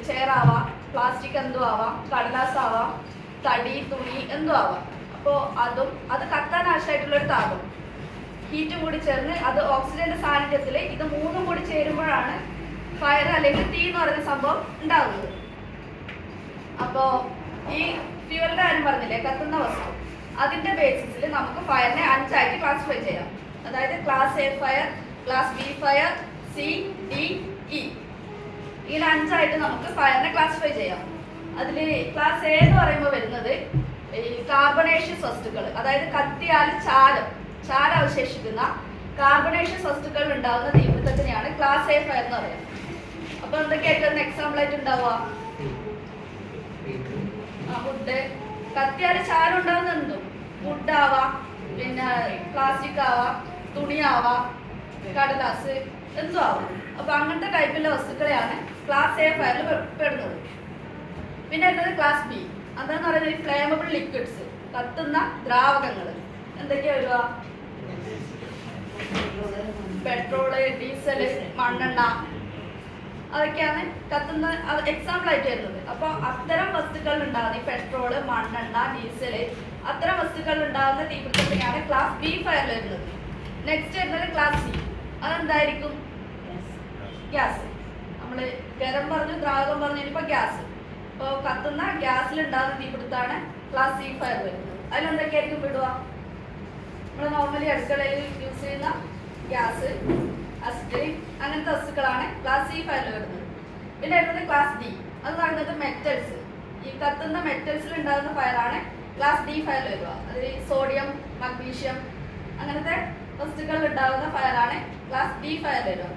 ചെയറാവാം, പ്ലാസ്റ്റിക് എന്തും ആവാം, കടലാസ് ആവാം, തടി, തുണി എന്തും ആവാം. അപ്പോൾ അത് കത്താൻ ആവശ്യമായിട്ടുള്ളൊരു താപം, ഹീറ്റും കൂടി ചേർന്ന് അത് ഓക്സിജന്റെ സാന്നിധ്യത്തിൽ ഇത് 3ഉം കൂടി ചേരുമ്പോഴാണ് ഫയർ അല്ലെങ്കിൽ തീ എന്ന് പറയുന്ന സംഭവം ഉണ്ടാകുന്നത്. അപ്പോൾ ഈ ഫ്യൂവലിന്റെ കാര്യം പറഞ്ഞില്ലേ, കത്തുന്ന വസ്തു, അതിന്റെ ബേസിസിൽ നമുക്ക് ഫയറിനെ 5 ആയിട്ട് ക്ലാസിഫൈ ചെയ്യാം. അതായത് class A fire, class B fire, C, D, E, ഇങ്ങനെ 5 ആയിട്ട് നമുക്ക് ഫയറിനെ ക്ലാസിഫൈ ചെയ്യാം. അതിൽ ക്ലാസ് എ എന്ന് പറയുമ്പോൾ വരുന്നത് ഈ കാർബണേഷ്യസ് വസ്തുക്കൾ, അതായത് കത്തിയാൽ ചാരം അവശേഷിക്കുന്ന കാർബണേഷ്യസ് വസ്തുക്കൾ ഉണ്ടാകുന്ന തീപിടുത്തത്തിനെയാണ് ക്ലാസ് എ ഫയർ എന്ന് പറയുന്നത്. അപ്പൊ എന്തൊക്കെയായിരിക്കും എക്സാമ്പിൾ ആയിട്ട് ഉണ്ടാവുക? വുഡ്. കത്തിയാല് ചാരം ഉണ്ടാവുന്നുണ്ടോ? വുഡ് ആവാം, പിന്നെ പ്ലാസ്റ്റിക് ആവാം, തുണിയാവാം, കടലാസ്, എന്തും ആവാം. അപ്പൊ അങ്ങനത്തെ ടൈപ്പിലുള്ള വസ്തുക്കളെയാണ് ക്ലാസ് എ ഫയറിൽ പെടുന്നത്. പിന്നെ വരുന്നത് ക്ലാസ് ബി. അതെന്ന് പറയുന്നത് ഫ്ലേമബിൾ ലിക്വിഡ്സ്, കത്തുന്ന ദ്രാവകങ്ങൾ. എന്തൊക്കെയാ വരിക? പെട്രോള്, ഡീസല്, മണ്ണെണ്ണ, അതൊക്കെയാണ് കത്തുന്ന എക്സാമ്പിൾ ആയിട്ട് വരുന്നത്. അപ്പൊ അത്തരം വസ്തുക്കളിൽ ഉണ്ടാകുന്ന ഈ പെട്രോള്, മണ്ണെണ്ണ, ഡീസല്, അത്തരം വസ്തുക്കളിൽ ഉണ്ടാകുന്ന തീപിടുത്തത്തിനെയാണ് ക്ലാസ് ബി ഫയറിൽ വരുന്നത്. നെക്സ്റ്റ് വരുന്നത് ക്ലാസ് സി. അതെന്തായിരിക്കും? ഗ്യാസ്. നമ്മള് ഗരം പറഞ്ഞു, ദ്രാവകം പറഞ്ഞു, ഇനിയിപ്പോ ഗ്യാസ്. ഇപ്പോൾ കത്തുന്ന ഗ്യാസിൽ ഉണ്ടാകുന്ന തീപിടുത്താണ് ക്ലാസ് സി ഫയർ വരുന്നത്. അതിലെന്തൊക്കെയായിരിക്കും വിടുക? നമ്മൾ നോർമലി അടുക്കളയിൽ യൂസ് ചെയ്യുന്ന ഗ്യാസ്, അസിഡ്, അങ്ങനത്തെ വസ്തുക്കളാണ് ക്ലാസ് സി ഫയറിൽ വരുന്നത്. പിന്നെ വരുന്നത് ക്ലാസ് ഡി. അത് പറയുന്നത് മെറ്റൽസ്. ഈ കത്തുന്ന മെറ്റൽസിൽ ഉണ്ടാകുന്ന ഫയറാണ് ക്ലാസ് ഡി ഫയറിൽ വരിക. അതിൽ സോഡിയം, മഗ്നീഷ്യം, അങ്ങനത്തെ വസ്തുക്കളിൽ ഉണ്ടാകുന്ന ഫയറാണ് ക്ലാസ് ഡി ഫയർ വരിക.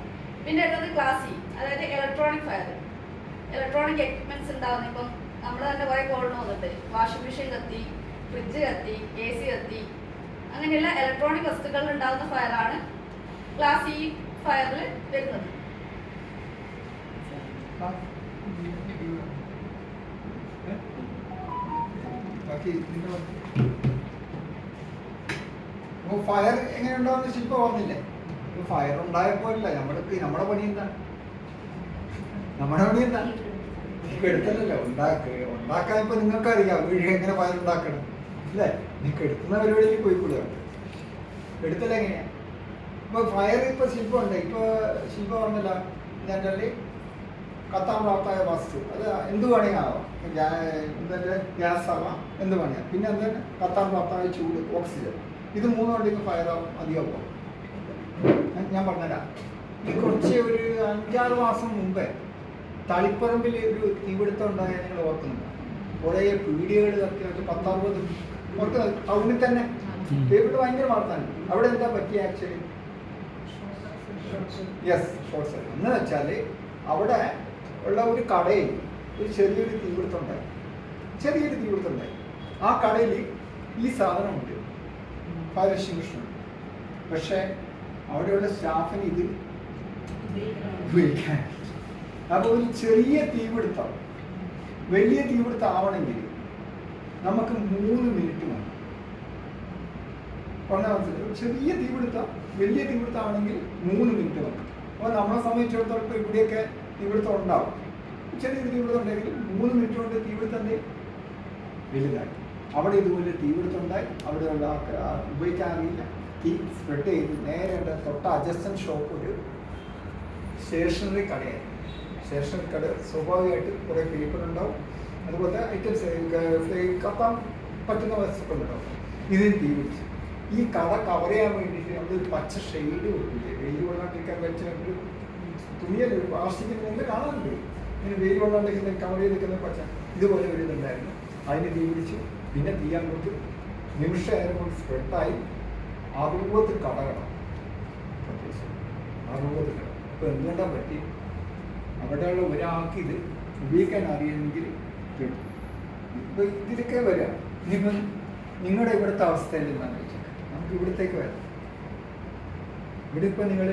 പിന്നെ വരുന്നത് ക്ലാസ് സി, അതായത് ഇലക്ട്രോണിക് ഫയർ. ഇലക്ട്രോണിക് എക്യുപ്മെന്റ്സ് ഉണ്ടാകുന്ന, ഇപ്പം നമ്മൾ തന്നെ കുറെ കോൾഡ് പോകുന്നുണ്ട്. വാഷിംഗ് മെഷീൻ കത്തി, ഫ്രിഡ്ജ് കത്തി, AC കത്തി, അങ്ങനെയുള്ള ഇലക്ട്രോണിക് വസ്തുക്കളിൽ ഉണ്ടാകുന്ന ഫയറാണ് ക്ലാസ് ഇ ഫയറിൽ വരുന്നത്.
ഫയർ എങ്ങനെ ഉണ്ടാവുന്ന ശില്പം ഓർന്നില്ലേ? ഫയർ ഉണ്ടായപ്പോഴല്ല നമ്മുടെ പണി എന്താ? നമ്മുടെ പണി എന്താ? ഇപ്പൊ എടുത്തല്ലോ ഉണ്ടാക്കാൻ. ഇപ്പൊ നിങ്ങൾക്കറിയാം വീട് എങ്ങനെ ഫയർ ഉണ്ടാക്കണം അല്ലേ? നിങ്ങൾക്ക് എടുക്കുന്ന പരിപാടിയിൽ പോയിക്കൂടുക. എടുത്തല്ല എങ്ങനെയാ? ഇപ്പൊ ഫയർ ഇപ്പൊ ശില്പം ഉണ്ട്. ഇപ്പൊ ശില്പം പറഞ്ഞല്ല, ഇതിൻ്റെ കത്താൻ പ്രാപ്തമായ വസ്തു, അത് എന്ത് വേണമെങ്കിൽ ആവാം. എന്തെങ്കിലും ഗ്യാസ് ആവാം, എന്ത് വേണമെങ്കിൽ. പിന്നെ എന്താണ് കത്താൻ പ്രാപ്തമായ ചൂട്, ഓക്സിജൻ. ഇത് മൂന്നും ഉണ്ടെങ്കിൽ ഫയർ ആവും അധികം പോകും. ഞാൻ പറഞ്ഞുതരാം. ഇത് കുറച്ച് ഒരു 5-6 മാസം മുമ്പേ തളിപ്പറമ്പിൽ ഒരു തീപിടുത്തം ഉണ്ടായ നിങ്ങൾ ഓർക്കുന്നുണ്ട്. കുറേ പീടികകൾ ഒക്കെ 10-60 പുറത്ത് ടൗണിൽ തന്നെ തീപിടുത്തം ഭയങ്കര വാർത്തയാണ്. അവിടെ എന്താ പറ്റിയ ആക്ച്വലി? Yes, short circuit. എന്ന് വെച്ചാൽ അവിടെ ഉള്ള ഒരു കടയിൽ ഒരു ചെറിയൊരു തീപിടുത്തം ഉണ്ടായി. ആ കടയിൽ ഈ സാധനമുണ്ട്, ഫയർ എക്സ്റ്റിംഗ്വിഷർ. പക്ഷേ അവിടെയുള്ള സ്റ്റാഫിന് ഇത് ഉപയോഗിക്കാൻ. അപ്പോൾ ഒരു ചെറിയ തീപിടുത്തം വലിയ തീപിടുത്തം ആവണമെങ്കിൽ നമുക്ക് 3 മിനിറ്റ് വേണം. പറഞ്ഞാൽ മനസ്സിലായി? ചെറിയ തീപിടുത്തം വലിയ തീപിടുത്തം ആണെങ്കിൽ 3 മിനിറ്റ് വേണം. അപ്പോൾ നമ്മളെ സംബന്ധിച്ചിടത്തോളം ഇപ്പോൾ ഇവിടെയൊക്കെ തീപിടുത്തം ഉണ്ടാവും. ചെറിയൊരു തീപിടുത്തം ഉണ്ടെങ്കിൽ 3 മിനിറ്റ് കൊണ്ട് തീപിടുത്തം വലുതായി. അവിടെ ഇതുപോലെ തീപിടുത്തം ഉണ്ടായി. അവിടെയുള്ള ഉപയോഗിക്കാൻ അറിയില്ല. തീ സ്പ്രെഡ് ചെയ്ത് നേരെ തൊട്ട അഡ്ജസ്റ്റന്റ് ഷോപ്പ് ഒരു സ്റ്റേഷനറി കടയായി. സ്റ്റേഷനറി കട സ്വാഭാവികമായിട്ട് കുറേ പേപ്പർ ഉണ്ടാവും, അതുപോലെ ഐറ്റംസ് കത്താൻ പറ്റുന്ന വസ്തുക്കളുണ്ടാവും. ഇതിന് തീ പിടിച്ചു. ഈ കട കവർ ചെയ്യാൻ വേണ്ടിയിട്ട് നമ്മളൊരു പച്ച ഷെയ്ഡ് കൊടുക്കില്ലേ, വെയിൽ കൊള്ളാണ്ടിരിക്കാൻ പറ്റുന്ന ഒരു തുണിയല്ല, ഒരു പ്ലാസ്റ്റിക്കിന് മുമ്പ് കാണാനുണ്ട്. ഇങ്ങനെ വെയിൽ കൊള്ളാണ്ടിരിക്കുന്ന കവർ ചെയ്തിരിക്കുന്ന പച്ച, ഇതുപോലെ ഒരു ഇതുണ്ടായിരുന്നു. അതിന് തീ പിടിച്ചു. പിന്നെ തീ അങ്ങോട്ട് നിമിഷം കൊണ്ട് സ്പ്രെഡായി 60 കടകളാണ്. 60 കട. അപ്പോൾ എന്തുകൊണ്ടാ പറ്റി? അവിടെയുള്ള ഒരാൾക്ക് ഇത് ഉപയോഗിക്കാൻ അറിയുമെങ്കിൽ കിട്ടും. ഇപ്പം ഇതിലൊക്കെ വരാം. ഇനിയിപ്പം നിങ്ങളുടെ ഇവിടുത്തെ അവസ്ഥയിൽ എന്താണെന്ന് വെച്ചാൽ നമുക്ക് ഇവിടത്തേക്ക് വരാം. ഇവിടെ ഇപ്പം നിങ്ങൾ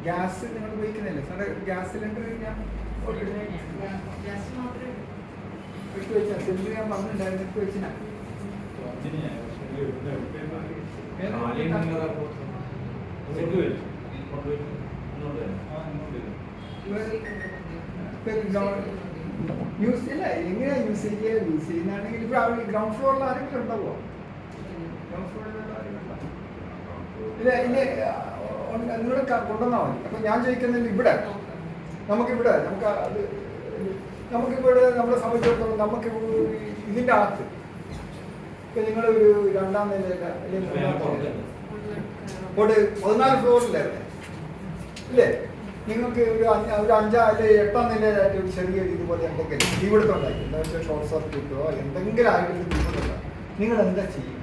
ഗ്യാസ് നിങ്ങൾ ഉപയോഗിക്കുന്നില്ലേ? സാറേ ഗ്യാസ് സിലിണ്ടർ ഞാൻ എടുത്ത് വെച്ചാൽ സിലിണ്ടർ ഞാൻ പറഞ്ഞിട്ടുണ്ടായിരുന്നു, എടുത്ത് വെച്ചിനാ. യൂസ് ഇല്ല, എങ്ങനെയാ യൂസ് ചെയ്യുന്നതാണെങ്കിൽ ഇപ്പൊ ഗ്രൗണ്ട് ഫ്ലോറിൽ ആരെങ്കിലും ഉണ്ടാവുമോ? ഗ്രൗണ്ട് ഫ്ലോറിലുള്ള ആരെങ്കിലും ഇല്ല ഇല്ല, നിങ്ങൾ കൊണ്ടുവന്നാൽ മതി. അപ്പൊ ഞാൻ ചോദിക്കുന്നത് ഇവിടെ നമുക്കിവിടെ നമുക്കിവിടെ നമ്മളെ സംബന്ധിച്ചിടത്തോളം നമുക്ക് ഇതിൻ്റെ അകത്ത് ഇപ്പൊ നിങ്ങളൊരു 2ാം നിലയില അല്ലെങ്കിൽ 14 ഫ്ലോറിലായിരുന്നു ഇല്ലേ? നിങ്ങൾക്ക് ഒരു 5 അല്ലെങ്കിൽ 8ാം നിലയിലായിട്ട് ഒരു ചെറിയ ഇതുപോലെ എന്തെങ്കിലും തീപിടുത്തം ഉണ്ടായി, എന്താ വെച്ചാൽ ഷോർട്ട് സർക്യൂട്ടോ എന്തെങ്കിലും ആയിട്ടൊരു തീപിടുത്തം ഉണ്ടായി, നിങ്ങൾ എന്താ ചെയ്യും?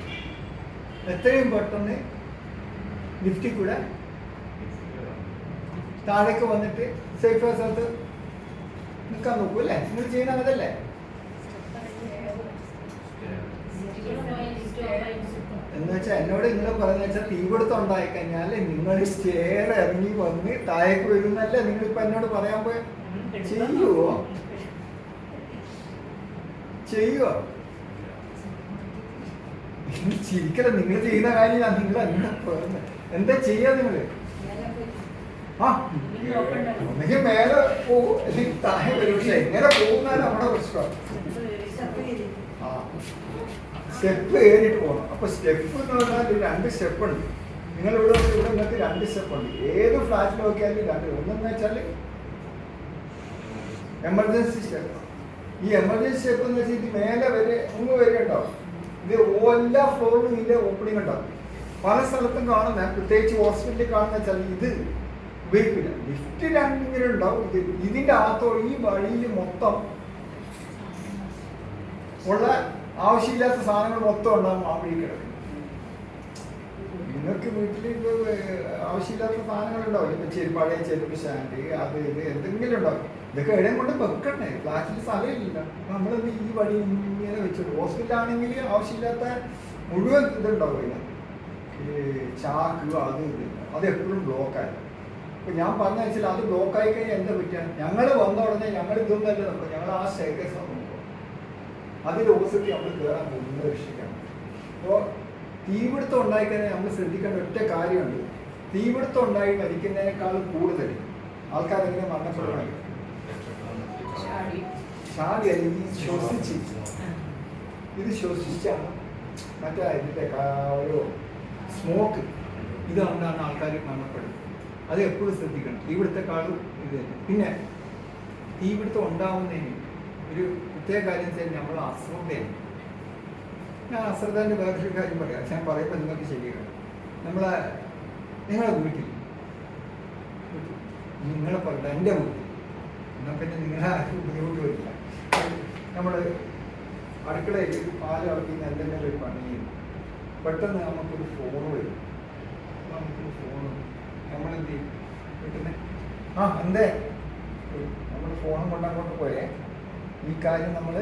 എത്രയും പെട്ടെന്ന് ലിഫ്റ്റിൽ കൂടെ താഴേക്ക് വന്നിട്ട് സേഫ് സ്ഥലത്ത് നിൽക്കാൻ നോക്കൂ അല്ലേ? നിങ്ങൾ ചെയ്യുന്ന അതല്ലേ? എന്ന് വെച്ചാൽ എന്നോട് നിങ്ങൾ പറയുന്ന വെച്ചാൽ തീപിടുത്തം ഉണ്ടായി കഴിഞ്ഞാൽ നിങ്ങൾ സ്റ്റെയർ ഇറങ്ങി വന്ന് താഴേക്ക് വരുന്നല്ലേ നിങ്ങളിപ്പോൾ എന്നോട് പറയാൻ പോയി. ചെയ്യുവോ? ചിരിക്കല. നിങ്ങൾ ചെയ്യുന്ന കാര്യം നിങ്ങൾ എന്താ ചെയ്യാ? നിങ്ങൾ ഒന്നെങ്കിൽ മേലെ പോകും അല്ലെങ്കിൽ താഴെ വരും. പക്ഷെ എങ്ങനെ പോകുന്നതാണ് നമ്മുടെ പ്രശ്നം. സ്റ്റെപ്പ് കയറിയിട്ട് പോകണം. അപ്പൊ സ്റ്റെപ്പ് എന്ന് പറഞ്ഞാൽ 2 സ്റ്റെപ്പ് ഉണ്ട്. നിങ്ങൾ ഇവിടെ നിങ്ങൾക്ക് 2 സ്റ്റെപ്പ് ഉണ്ട്. ഏത് ഫ്ലാറ്റിൽ നോക്കിയാലും 2. ഒന്നെന്ന് വെച്ചാൽ എമർജൻസി സ്റ്റെപ്പ്. ഈ എമർജൻസി സ്റ്റെപ്പ് എന്ന് വെച്ചാൽ ഇത് മേലെ വരെ 3 വരെ ഉണ്ടാവും. ഇത് എല്ലാ ഫ്ലോറിലും ഇതിന്റെ ഓപ്പണിംഗ് ഉണ്ടാവും. പല സ്ഥലത്തും കാണുന്ന, പ്രത്യേകിച്ച് ഹോസ്പിറ്റലിൽ കാണുന്ന വെച്ചാൽ ഇത് ഉപയോഗിക്കില്ല. ലിഫ്റ്റ് 2 ഉണ്ടാവും. ഇതിന്റെ അകത്തോ ഈ വഴിയിൽ മൊത്തം ഉള്ള ആവശ്യമില്ലാത്ത സാധനങ്ങൾ മൊത്തം ഉണ്ടാകും ആ വഴി കിടക്കും. നിങ്ങൾക്ക് വീട്ടിൽ ഇപ്പോൾ ആവശ്യമില്ലാത്ത സാധനങ്ങൾ ഉണ്ടാവും. ഇപ്പം പഴയ ചെരുപ്പ് സ്റ്റാൻഡ് അത് ഇത് എന്തെങ്കിലും ഉണ്ടാവും. ഇതൊക്കെ എവിടെയും കൊണ്ട് വെക്കണ്ടേ? ഫ്ലാറ്റിൽ സ്ഥലമില്ല. നമ്മളെന്ത് ഈ വഴി ഇങ്ങനെ വെച്ചിട്ട് ഹോസ്പിറ്റലാണെങ്കിൽ ആവശ്യമില്ലാത്ത മുഴുവൻ ഇതുണ്ടാവില്ല. ചാക്ക് അത് ഇത് അതെപ്പോഴും ബ്ലോക്കായി. ഇപ്പം ഞാൻ പറഞ്ഞ വെച്ചാൽ അത് ബ്ലോക്കായി കഴിഞ്ഞാൽ എന്താ പറ്റുക? ഞങ്ങൾ വന്ന ഉടനെ ഞങ്ങൾ ഇതൊന്നല്ല നോക്കുക. ഞങ്ങൾ ആ സ്റ്റെയർകേസ് നോക്കുക. അതിൽ ഓപ്പോസിറ്റ് നമ്മൾ കയറാൻ പോകുന്നത് രക്ഷിക്കണം. അപ്പോൾ തീപിടുത്തം ഉണ്ടായിക്കഴിഞ്ഞാൽ നമ്മൾ ശ്രദ്ധിക്കേണ്ട ഒറ്റ കാര്യമുണ്ട്. തീപിടുത്തം ഉണ്ടായി മരിക്കുന്നതിനേക്കാളും കൂടുതൽ ആൾക്കാരെങ്ങനെ മരണപ്പെടണം? ചാടി അല്ലെങ്കിൽ ശ്വസിച്ച്. ഇത് ശ്വസിച്ചാണ് മറ്റേ ഇതിൻ്റെ ഒരു സ്മോക്ക് ഇതുകൊണ്ടാണ് ആൾക്കാർ മരണപ്പെടുന്നത്. അത് എപ്പോഴും ശ്രദ്ധിക്കണം. തീപിടുത്തക്കാളും ഇത്. പിന്നെ തീപിടുത്തം ഉണ്ടാവുന്നതിന് ഒരു പ്രത്യേക കാര്യം വെച്ചാൽ നമ്മൾ അശ്രദ്ധയാണ്. ഞാൻ അശ്രദ്ധേൻ്റെ വേറൊരു കാര്യം പറയാം. ഞാൻ പറയുമ്പോൾ നിങ്ങൾക്ക് ശരിയാണ്. നിങ്ങളെ വീട്ടിൽ നിങ്ങളെ പറയണ്ട എൻ്റെ വീട്ടിൽ എന്നാൽ പിന്നെ നിങ്ങളെ ആർക്കും ബുദ്ധിമുട്ട് വരില്ല. നമ്മൾ അടുക്കളയിൽ പാല് ഇളക്കുന്ന എന്തെങ്കിലും ഒരു പണി ചെയ്യും. പെട്ടെന്ന് നമുക്കൊരു ഫോൺ വരും. നമ്മളെന്ത് ചെയ്യും? വീട്ടിൽ എന്തേ നമ്മൾ ഫോണും കൊണ്ടങ്ങോട്ട് പോയേ ഈ കാര്യം നമ്മൾ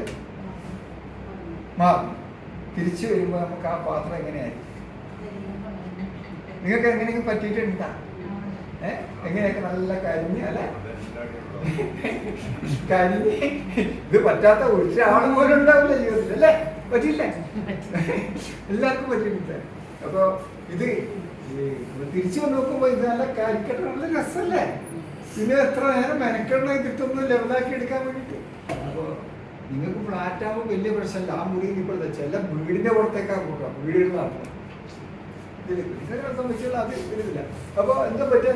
മാറും. തിരിച്ചു വരുമ്പോൾ നമുക്ക് ആ പാത്രം എങ്ങനെയായിരിക്കും? നിങ്ങൾക്ക് എങ്ങനെയൊക്കെ പറ്റിയിട്ടുണ്ടാ? എങ്ങനെയൊക്കെ നല്ല കരിഞ്ഞ് അല്ലെ? കരിഞ്ഞ് ഇത് പറ്റാത്ത ഒരാൾ പോലും ഉണ്ടാവില്ല ജീവിതത്തിൽ അല്ലേ? പറ്റില്ല. എല്ലാവർക്കും പറ്റിയിട്ടില്ല. അപ്പോൾ ഇത് തിരിച്ചു വന്ന് നോക്കുമ്പോൾ ഇത് നല്ല കരിക്കട്ട നല്ല രസമല്ലേ? പിന്നെ എത്ര നേരം മെനക്കെണ്ണ കിട്ടുന്നു ലെവലാക്കി എടുക്കാൻ വേണ്ടിയിട്ട്. അപ്പോൾ നിങ്ങൾക്ക് ഫ്ലാറ്റ് ആകുമ്പോൾ വലിയ പ്രശ്നമില്ല. ആ മുറിയിൽ ഇപ്പോഴത്തെ ചില വീടിന്റെ പുറത്തേക്കാണ് കൂട്ടുക. വീടുകളിലാണ് ഇതിൽ സംബന്ധിച്ചുള്ള അത് ഇതില്ല. അപ്പോൾ എന്താ പറ്റുക?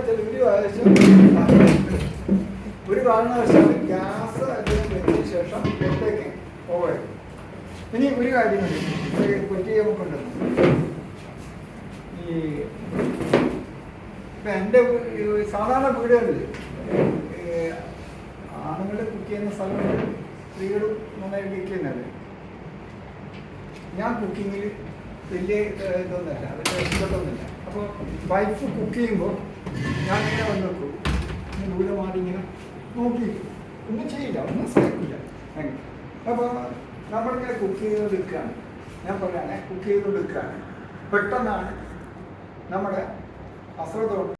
ഒരു കാരണവശാലും ഗ്യാസ് വെച്ചതിന് ശേഷം പുറത്തേക്ക് പോകരുത്. ഇനി ഒരു കാര്യം പറ്റി നമുക്കുണ്ടെന്ന് ഈ ഇപ്പം എൻ്റെ സാധാരണ വീടുകളിൽ ആണുങ്ങൾ കുക്ക് ചെയ്യുന്ന സ്ഥലങ്ങളിൽ സ്ത്രീകളും നന്നായി കുക്ക് ചെയ്യുന്നതല്ലേ. ഞാൻ കുക്കിങ്ങിൽ വലിയ ഇതൊന്നുമില്ല, അതിൻ്റെ എക്സ്പെർട്ടൊന്നുമില്ല. അപ്പോൾ വൈഫ് കുക്ക് ചെയ്യുമ്പോൾ ഞാൻ ഇങ്ങനെ വന്ന് വെക്കും. ദൂരെ മാറി ഇങ്ങനെ നോക്കി ഒന്നും ചെയ്യില്ല, ഒന്നും സഹിക്കില്ല. അങ്ങനെ അപ്പോൾ നമ്മളിങ്ങനെ കുക്ക് ചെയ്തുകൊണ്ട് നിൽക്കുകയാണ്. ഞാൻ പറയാനെ കുക്ക് ചെയ്തുകൊണ്ട് നിൽക്കുകയാണ്. പെട്ടെന്നാണ് നമ്മുടെ അശ്രദ്ധ